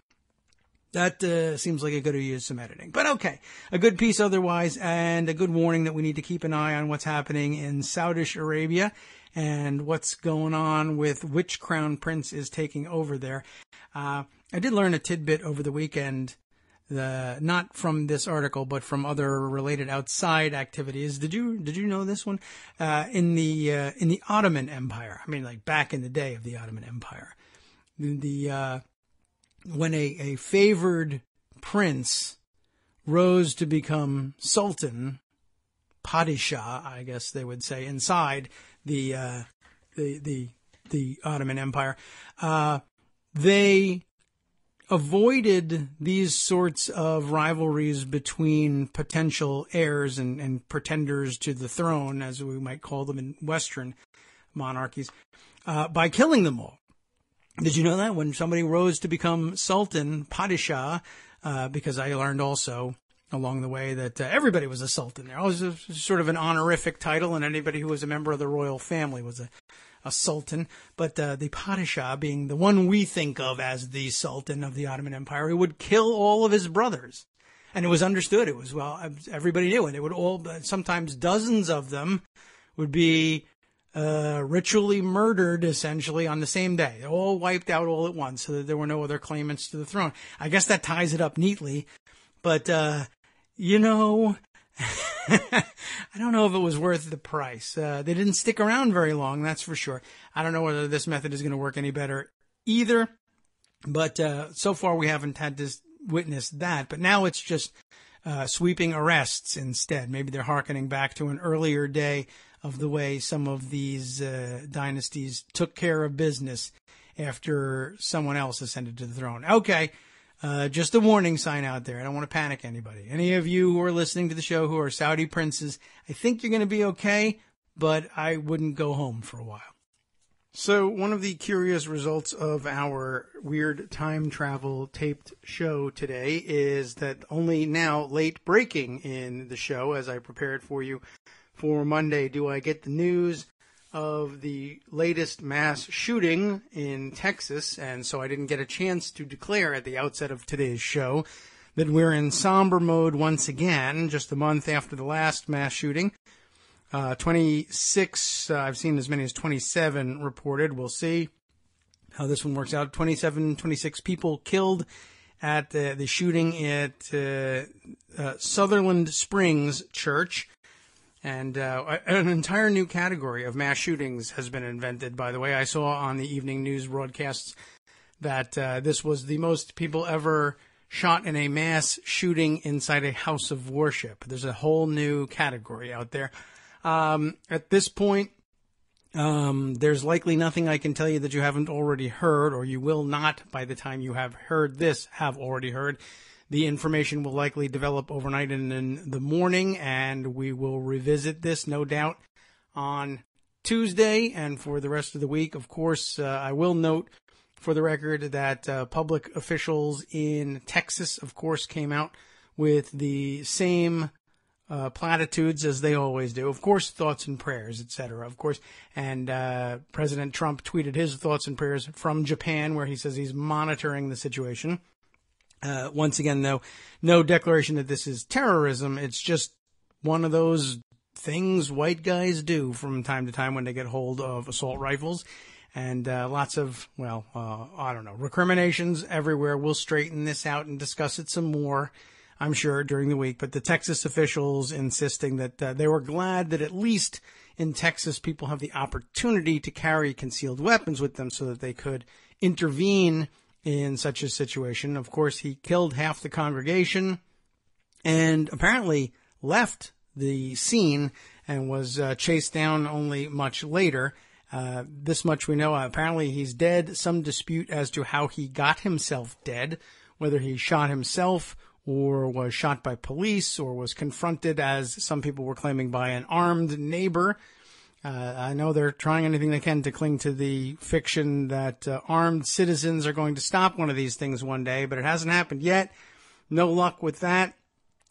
That seems like it could have used some editing. But okay, a good piece otherwise, and a good warning that we need to keep an eye on what's happening in Saudi Arabia and what's going on with which crown prince is taking over there. I did learn a tidbit over the weekend, not from this article, but from other related outside activities. Did you know this one? In the Ottoman Empire, I mean, like back in the day of the Ottoman Empire, when a favored prince rose to become sultan, padishah, I guess they would say, inside the Ottoman Empire, they avoided these sorts of rivalries between potential heirs and pretenders to the throne, as we might call them in Western monarchies, by killing them all. Did you know that? When somebody rose to become sultan, padishah, because I learned also along the way that everybody was a sultan there. It was sort of an honorific title, and anybody who was a member of the royal family was a sultan. But the padishah, being the one we think of as the sultan of the Ottoman Empire, he would kill all of his brothers. And it was understood. It was, well, everybody knew. And it would all, sometimes dozens of them would be ritually murdered, essentially, on the same day. They all wiped out all at once so that there were no other claimants to the throne. I guess that ties it up neatly. But, you know, I don't know if it was worth the price. They didn't stick around very long, that's for sure. I don't know whether this method is going to work any better either. But so far we haven't had to witness that. But now it's just sweeping arrests instead. Maybe they're hearkening back to an earlier day of the way some of these dynasties took care of business after someone else ascended to the throne. Okay, just a warning sign out there. I don't want to panic anybody. Any of you who are listening to the show who are Saudi princes, I think you're going to be okay, but I wouldn't go home for a while. So one of the curious results of our weird time travel taped show today is that only now, late breaking in the show, as I prepared for you for Monday, do I get the news of the latest mass shooting in Texas. And so I didn't get a chance to declare at the outset of today's show that we're in somber mode once again, just a month after the last mass shooting. 26, I've seen as many as 27 reported. We'll see how this one works out. 26 people killed at the shooting at Sutherland Springs Church. And an entire new category of mass shootings has been invented, by the way. I saw on the evening news broadcasts that this was the most people ever shot in a mass shooting inside a house of worship. There's a whole new category out there. At this point, there's likely nothing I can tell you that you haven't already heard, or you will not, by the time you have heard this, have already heard. The information will likely develop overnight and in the morning, and we will revisit this, no doubt, on Tuesday and for the rest of the week. Of course, I will note for the record that public officials in Texas, of course, came out with the same platitudes as they always do. Of course, thoughts and prayers, etc. Of course, and President Trump tweeted his thoughts and prayers from Japan, where he says he's monitoring the situation. Once again, though, no declaration that this is terrorism. It's just one of those things white guys do from time to time when they get hold of assault rifles. And lots of, I don't know, recriminations everywhere. We'll straighten this out and discuss it some more, I'm sure, during the week. But the Texas officials insisting that they were glad that at least in Texas people have the opportunity to carry concealed weapons with them so that they could intervene in such a situation. Of course, he killed half the congregation and apparently left the scene and was chased down only much later. This much we know. Apparently he's dead. Some dispute as to how he got himself dead, whether he shot himself or was shot by police or was confronted, as some people were claiming, by an armed neighbor. I know they're trying anything they can to cling to the fiction that armed citizens are going to stop one of these things one day, but it hasn't happened yet. No luck with that.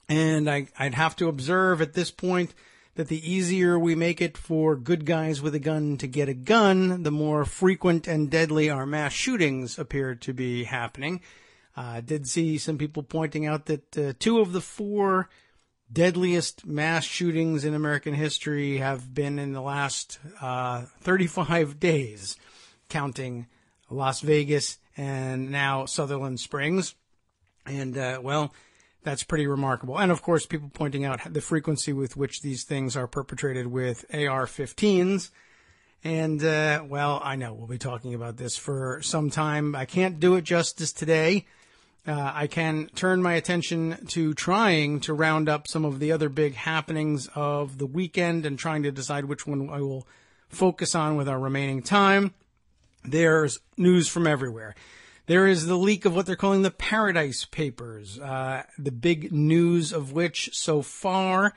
And I'd have to observe at this point that the easier we make it for good guys with a gun to get a gun, the more frequent and deadly our mass shootings appear to be happening. I did see some people pointing out that 2 of the 4 deadliest mass shootings in American history have been in the last 35 days, counting Las Vegas and now Sutherland Springs. And, that's pretty remarkable. And, of course, people pointing out the frequency with which these things are perpetrated with AR-15s. And, I know we'll be talking about this for some time. I can't do it justice today. I can turn my attention to trying to round up some of the other big happenings of the weekend and trying to decide which one I will focus on with our remaining time. There's news from everywhere. There is the leak of what they're calling the Paradise Papers, the big news of which so far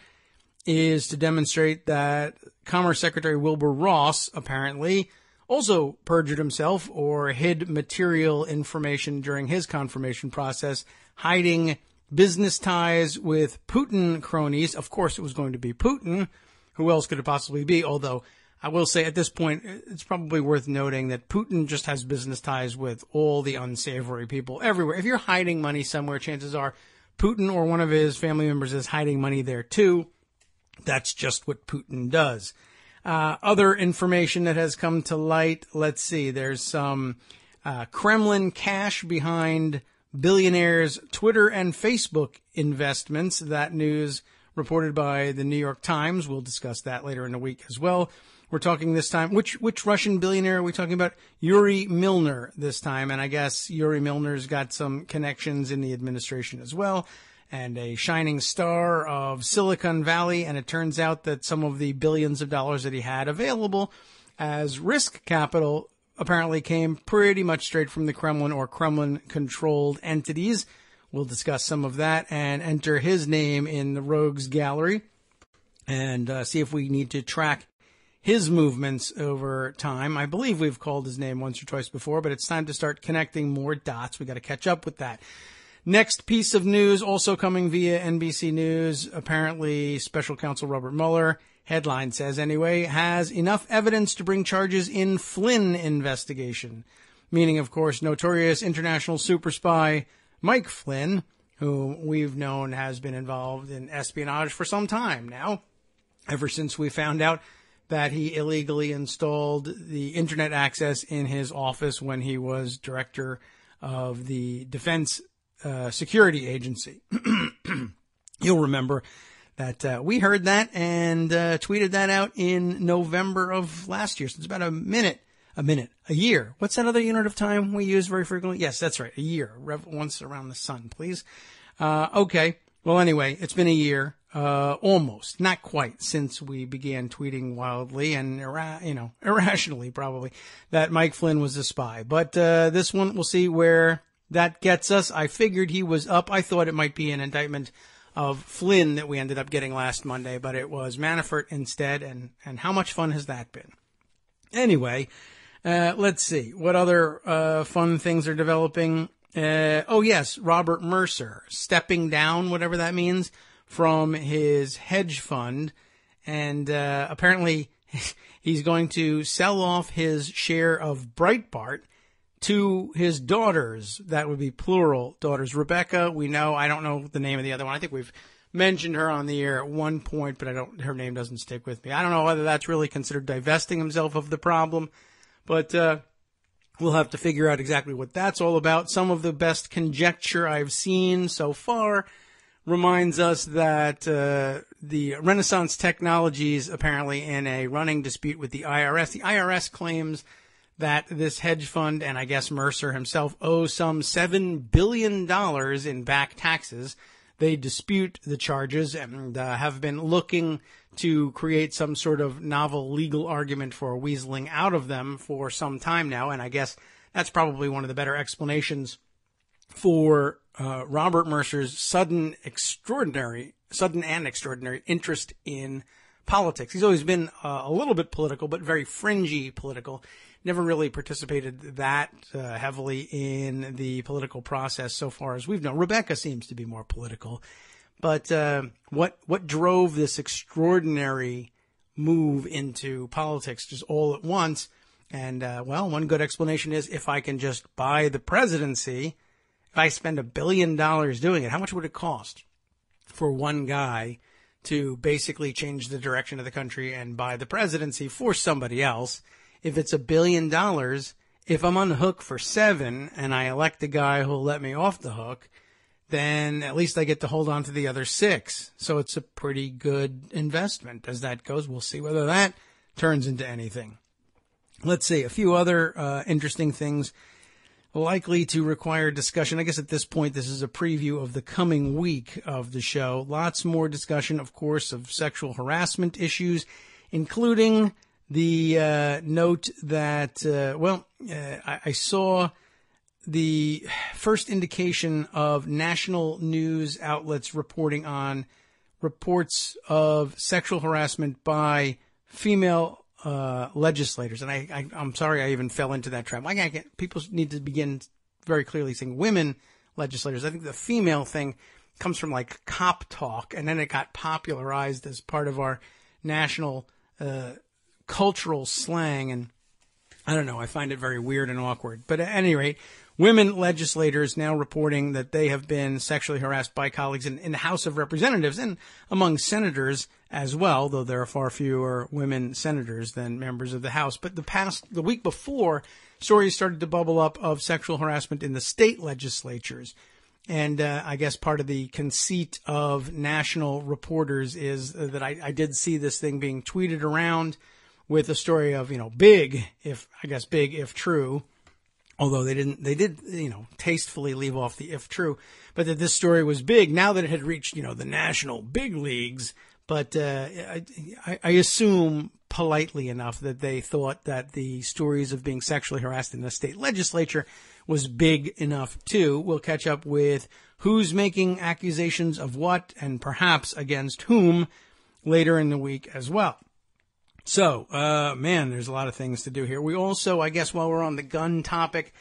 is to demonstrate that Commerce Secretary Wilbur Ross apparently also perjured himself or hid material information during his confirmation process, hiding business ties with Putin cronies. Of course, it was going to be Putin. Who else could it possibly be? Although I will say at this point, it's probably worth noting that Putin just has business ties with all the unsavory people everywhere. If you're hiding money somewhere, chances are Putin or one of his family members is hiding money there too. That's just what Putin does. Other information that has come to light, let's see, there's some Kremlin cash behind billionaires' Twitter and Facebook investments. That news reported by the New York Times. We'll discuss that later in the week as well. We're talking this time, which Russian billionaire are we talking about? Yuri Milner this time, and I guess Yuri Milner's got some connections in the administration as well, and a shining star of Silicon Valley, and it turns out that some of the billions of dollars that he had available as risk capital apparently came pretty much straight from the Kremlin or Kremlin-controlled entities. We'll discuss some of that and enter his name in the rogues gallery and see if we need to track his movements over time. I believe we've called his name once or twice before, but it's time to start connecting more dots. We got to catch up with that. Next piece of news, also coming via NBC News, apparently Special Counsel Robert Mueller, headline says anyway, has enough evidence to bring charges in Flynn investigation. Meaning, of course, notorious international super spy Mike Flynn, who we've known has been involved in espionage for some time now, ever since we found out that he illegally installed the internet access in his office when he was director of the Defense Security Agency. You'll remember that we heard that and tweeted that out in November of last year. So it's about a year. What's that other unit of time we use very frequently? Yes, that's right. A year. Once around the sun, please. Okay. Well, anyway, it's been a year, almost, not quite, since we began tweeting wildly and, irrationally probably, that Mike Flynn was a spy. But this one, we'll see where that gets us. I figured he was up. I thought it might be an indictment of Flynn that we ended up getting last Monday, but it was Manafort instead, and how much fun has that been? Anyway, let's see. What other fun things are developing? Oh, yes, Robert Mercer stepping down, whatever that means, from his hedge fund, and apparently he's going to sell off his share of Breitbart to his daughters. That would be plural daughters. Rebecca, we know. I don't know the name of the other one. I think we've mentioned her on the air at one point, but her name doesn't stick with me. I don't know whether that's really considered divesting himself of the problem, but we'll have to figure out exactly what that's all about. Some of the best conjecture I've seen so far reminds us that the Renaissance Technologies, apparently in a running dispute with the IRS claims that this hedge fund, and I guess Mercer himself, owe some $7 billion in back taxes. They dispute the charges and have been looking to create some sort of novel legal argument for weaseling out of them for some time now. And I guess that's probably one of the better explanations for Robert Mercer's sudden and extraordinary interest in politics. He's always been a little bit political, but very fringy political. Never really participated that heavily in the political process so far as we've known. Rebecca seems to be more political. But what drove this extraordinary move into politics just all at once? And, one good explanation is if I can just buy the presidency, if I spend $1 billion doing it, how much would it cost for one guy to basically change the direction of the country and buy the presidency for somebody else? If it's $1 billion, if I'm on the hook for 7 and I elect a guy who'll let me off the hook, then at least I get to hold on to the other 6. So it's a pretty good investment. As that goes, we'll see whether that turns into anything. Let's see, a few other interesting things likely to require discussion. I guess at this point, this is a preview of the coming week of the show. Lots more discussion, of course, of sexual harassment issues, including the note that, I saw the first indication of national news outlets reporting on reports of sexual harassment by female legislators. And I'm sorry I even fell into that trap. People need to begin very clearly saying women legislators. I think the female thing comes from like cop talk, and then it got popularized as part of our national cultural slang, and I don't know, I find it very weird and awkward. But at any rate, women legislators now reporting that they have been sexually harassed by colleagues in the House of Representatives and among senators as well, though there are far fewer women senators than members of the House. But the week before, stories started to bubble up of sexual harassment in the state legislatures. And I guess part of the conceit of national reporters is that I did see this thing being tweeted around with a story of, big if true, although they did, tastefully leave off the if true, but that this story was big now that it had reached, the national big leagues. But I assume politely enough that they thought that the stories of being sexually harassed in the state legislature was big enough too. We'll catch up with who's making accusations of what and perhaps against whom later in the week as well. So, there's a lot of things to do here. We also, I guess, while we're on the gun topic,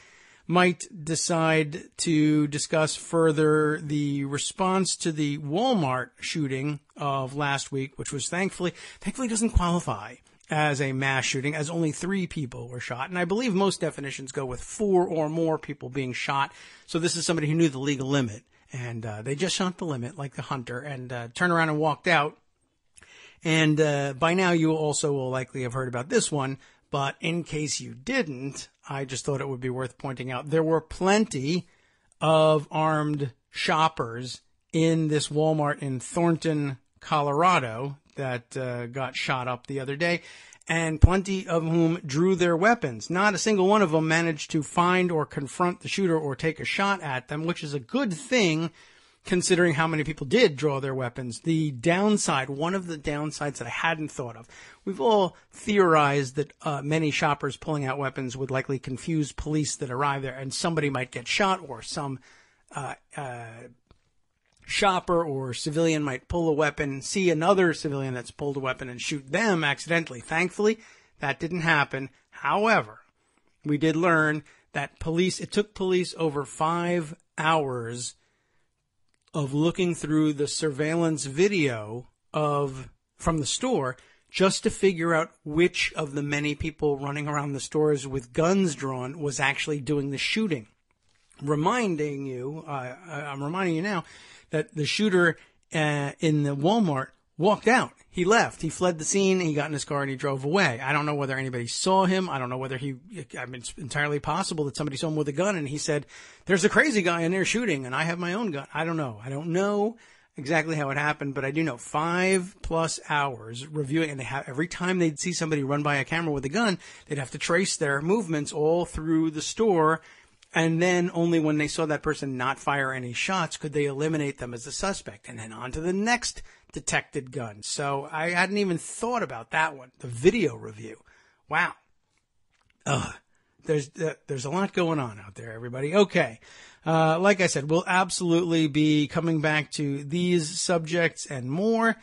might decide to discuss further the response to the Walmart shooting of last week, which was thankfully doesn't qualify as a mass shooting, as only 3 people were shot. And I believe most definitions go with 4 or more people being shot. So this is somebody who knew the legal limit, and they just shot the limit like the hunter and turned around and walked out. And by now you also will likely have heard about this one, but in case you didn't, I just thought it would be worth pointing out there were plenty of armed shoppers in this Walmart in Thornton, Colorado that got shot up the other day, and plenty of whom drew their weapons. Not a single one of them managed to find or confront the shooter or take a shot at them, which is a good thing considering how many people did draw their weapons. The downside, one of the downsides that I hadn't thought of, we've all theorized that many shoppers pulling out weapons would likely confuse police that arrive there, and somebody might get shot or some shopper or civilian might pull a weapon, see another civilian that's pulled a weapon and shoot them accidentally. Thankfully, that didn't happen. However, we did learn that it took police over 5 hours of looking through the surveillance video from the store just to figure out which of the many people running around the stores with guns drawn was actually doing the shooting. I'm reminding you now that the shooter in the Walmart walked out. He left. He fled the scene. He got in his car and he drove away. I don't know whether anybody saw him. I don't know whether it's entirely possible that somebody saw him with a gun and he said, "There's a crazy guy in there shooting and I have my own gun." I don't know. I don't know exactly how it happened, but I do know 5+ hours reviewing, and every time they'd see somebody run by a camera with a gun, they'd have to trace their movements all through the store. And then only when they saw that person not fire any shots could they eliminate them as a suspect. And then on to the next detected gun. So I hadn't even thought about that one. The video review. Wow. There's a lot going on out there, everybody. Okay. Like I said, we'll absolutely be coming back to these subjects and more.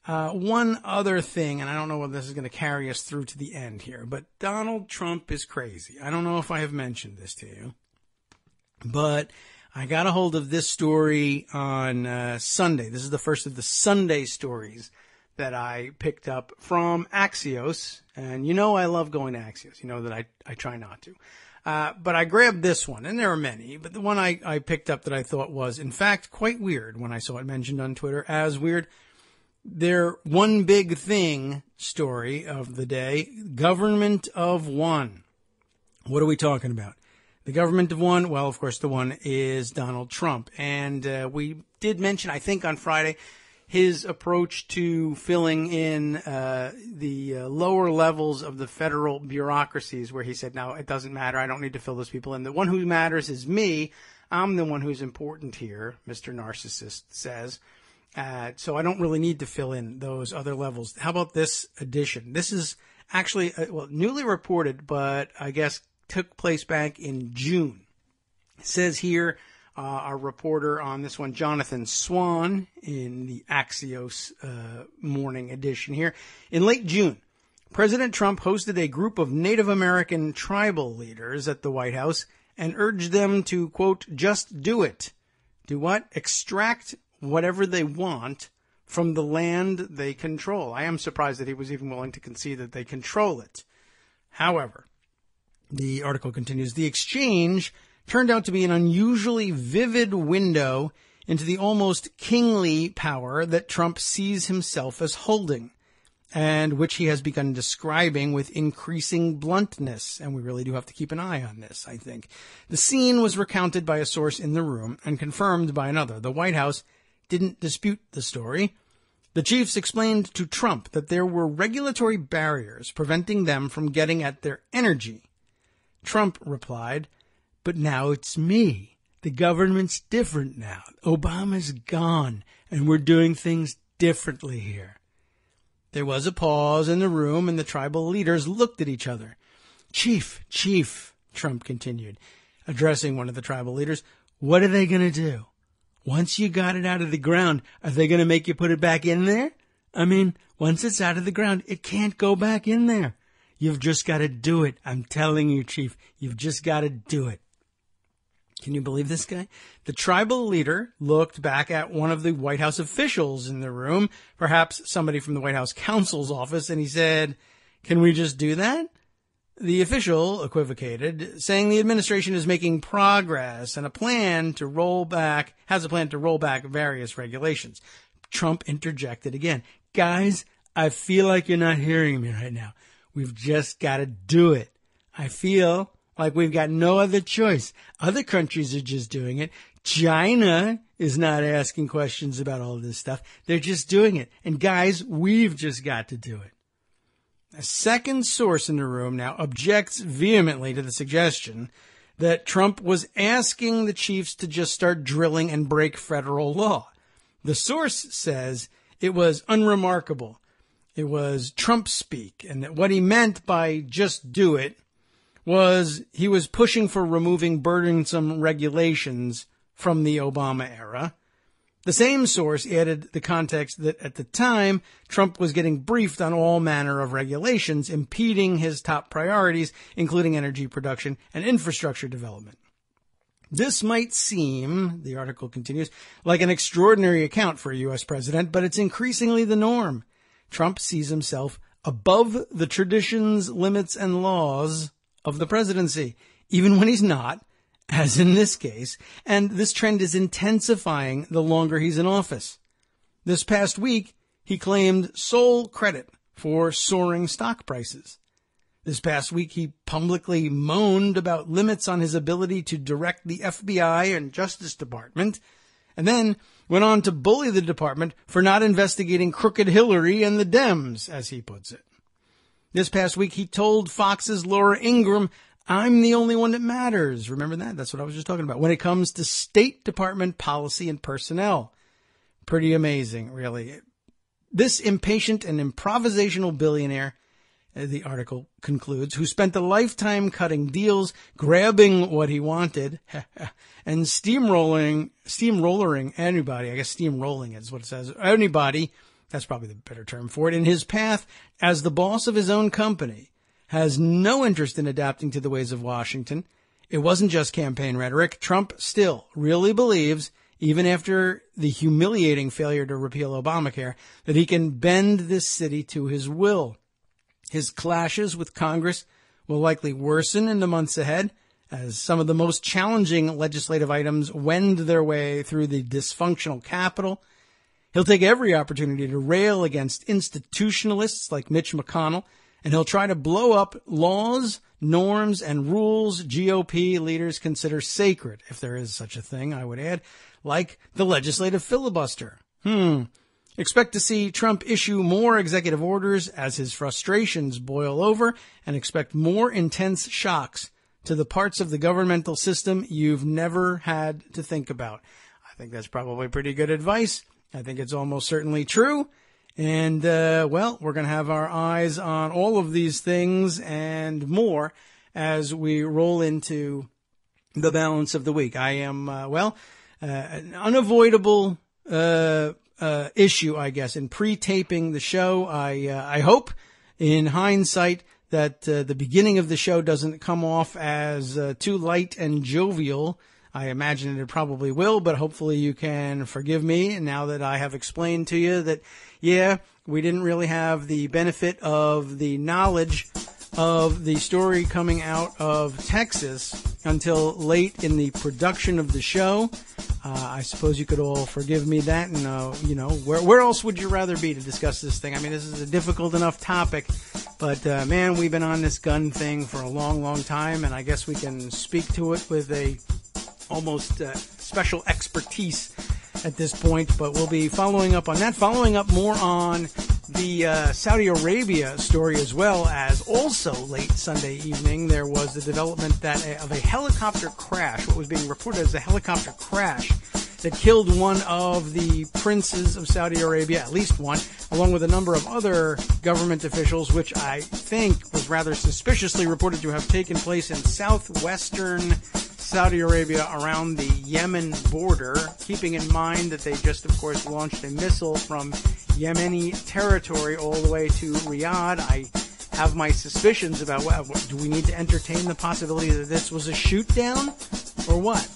One other thing, and I don't know whether this is going to carry us through to the end here, but Donald Trump is crazy. I don't know if I have mentioned this to you. But I got a hold of this story on Sunday. This is the first of the Sunday stories that I picked up from Axios. And you know I love going to Axios. You know that I try not to. But I grabbed this one, and there are many. But the one I picked up that I thought was, in fact, quite weird when I saw it mentioned on Twitter as weird. Their one big thing story of the day, government of one. What are we talking about? The government of one, well, of course, the one is Donald Trump. And we did mention, I think, on Friday, his approach to filling in the lower levels of the federal bureaucracies, where he said, "No, it doesn't matter. I don't need to fill those people in. The one who matters is me. I'm the one who's important here," Mr. Narcissist says. So I don't really need to fill in those other levels. How about this addition? This is actually, newly reported, but I guess took place back in June. It says here, our reporter on this one, Jonathan Swan, in the Axios morning edition here. In late June, President Trump hosted a group of Native American tribal leaders at the White House and urged them to, quote, "just do it." Do what? Extract whatever they want from the land they control. I am surprised that he was even willing to concede that they control it. However, the article continues, the exchange turned out to be an unusually vivid window into the almost kingly power that Trump sees himself as holding, and which he has begun describing with increasing bluntness. And we really do have to keep an eye on this, I think. The scene was recounted by a source in the room and confirmed by another. The White House didn't dispute the story. The chiefs explained to Trump that there were regulatory barriers preventing them from getting at their energy. Trump replied, "But now it's me. The government's different now. Obama's gone, and we're doing things differently here." There was a pause in the room, and the tribal leaders looked at each other. Chief, Trump continued, addressing one of the tribal leaders, "what are they going to do? Once you got it out of the ground, are they going to make you put it back in there? I mean, once it's out of the ground, it can't go back in there. You've just got to do it. I'm telling you, Chief, you've just got to do it." Can you believe this guy? The tribal leader looked back at one of the White House officials in the room, perhaps somebody from the White House counsel's office, and he said, "Can we just do that?" The official equivocated, saying the administration is making progress and has a plan to roll back various regulations. Trump interjected again. "Guys, I feel like you're not hearing me right now. We've just got to do it. I feel like we've got no other choice. Other countries are just doing it. China is not asking questions about all this stuff. They're just doing it. And guys, we've just got to do it." A second source in the room now objects vehemently to the suggestion that Trump was asking the chiefs to just start drilling and break federal law. The source says it was unremarkable. It was Trump speak, and that what he meant by "just do it" was he was pushing for removing burdensome regulations from the Obama era. The same source added the context that at the time, Trump was getting briefed on all manner of regulations impeding his top priorities, including energy production and infrastructure development. This might seem, the article continues, like an extraordinary account for a U.S. president, but it's increasingly the norm. Trump sees himself above the traditions, limits, and laws of the presidency, even when he's not, as in this case, and this trend is intensifying the longer he's in office. This past week, he claimed sole credit for soaring stock prices. This past week, he publicly moaned about limits on his ability to direct the FBI and Justice Department, and then went on to bully the department for not investigating crooked Hillary and the Dems, as he puts it. This past week, he told Fox's Laura Ingraham, "I'm the only one that matters." Remember that? That's what I was just talking about. When it comes to State Department policy and personnel. Pretty amazing, really. This impatient and improvisational billionaire, the article concludes, who spent a lifetime cutting deals, grabbing what he wanted, and steamrolling anybody, I guess steamrolling is what it says, anybody, that's probably the better term for it, in his path as the boss of his own company, has no interest in adapting to the ways of Washington. It wasn't just campaign rhetoric. Trump still really believes, even after the humiliating failure to repeal Obamacare, that he can bend this city to his will. His clashes with Congress will likely worsen in the months ahead as some of the most challenging legislative items wend their way through the dysfunctional Capitol. He'll take every opportunity to rail against institutionalists like Mitch McConnell, and he'll try to blow up laws, norms, and rules GOP leaders consider sacred, if there is such a thing, I would add, like the legislative filibuster. Expect to see Trump issue more executive orders as his frustrations boil over, and expect more intense shocks to the parts of the governmental system you've never had to think about. I think that's probably pretty good advice. I think it's almost certainly true. And, well, we're going to have our eyes on all of these things and more as we roll into the balance of the week. I am, an unavoidable issue, I guess, in pre-taping the show. I hope, in hindsight, that the beginning of the show doesn't come off as too light and jovial. I imagine it probably will, but hopefully you can forgive me now that I have explained to you that, yeah, we didn't really have the benefit of the knowledge of the story coming out of Texas until late in the production of the show. I suppose you could all forgive me that. And, where else would you rather be to discuss this thing? I mean, this is a difficult enough topic, but, man, we've been on this gun thing for a long, long time, and I guess we can speak to it with a almost special expertise at this point, but we'll be following up on that, following up more on the Saudi Arabia story, as well as also late Sunday evening there was the development of a helicopter crash, what was being reported as a helicopter crash that killed one of the princes of Saudi Arabia, at least one, along with a number of other government officials, which I think was rather suspiciously reported to have taken place in southwestern Saudi Arabia around the Yemen border, keeping in mind that they just, of course, launched a missile from Yemeni territory all the way to Riyadh. I have my suspicions about do we need to entertain the possibility that this was a shoot down or what?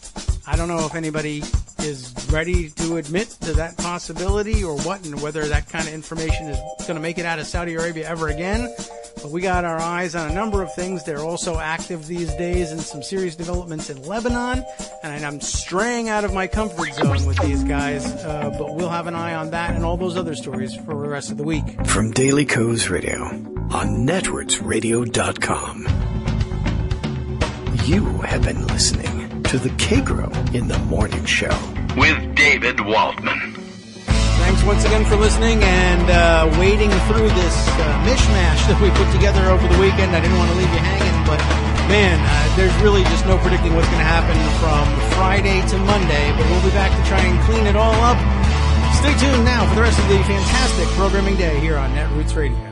I don't know if anybody is ready to admit to that possibility or what, and whether that kind of information is going to make it out of Saudi Arabia ever again. But we got our eyes on a number of things. They're also active these days in some serious developments in Lebanon. And I'm straying out of my comfort zone with these guys. But we'll have an eye on that and all those other stories for the rest of the week. From Daily Kos Radio on networksradio.com. You have been listening to the Kagro in the Morning Show with David Waldman. Thanks once again for listening and wading through this mishmash that we put together over the weekend. I didn't want to leave you hanging, but man, there's really just no predicting what's going to happen from Friday to Monday, but we'll be back to try and clean it all up. Stay tuned now for the rest of the fantastic programming day here on Netroots Radio.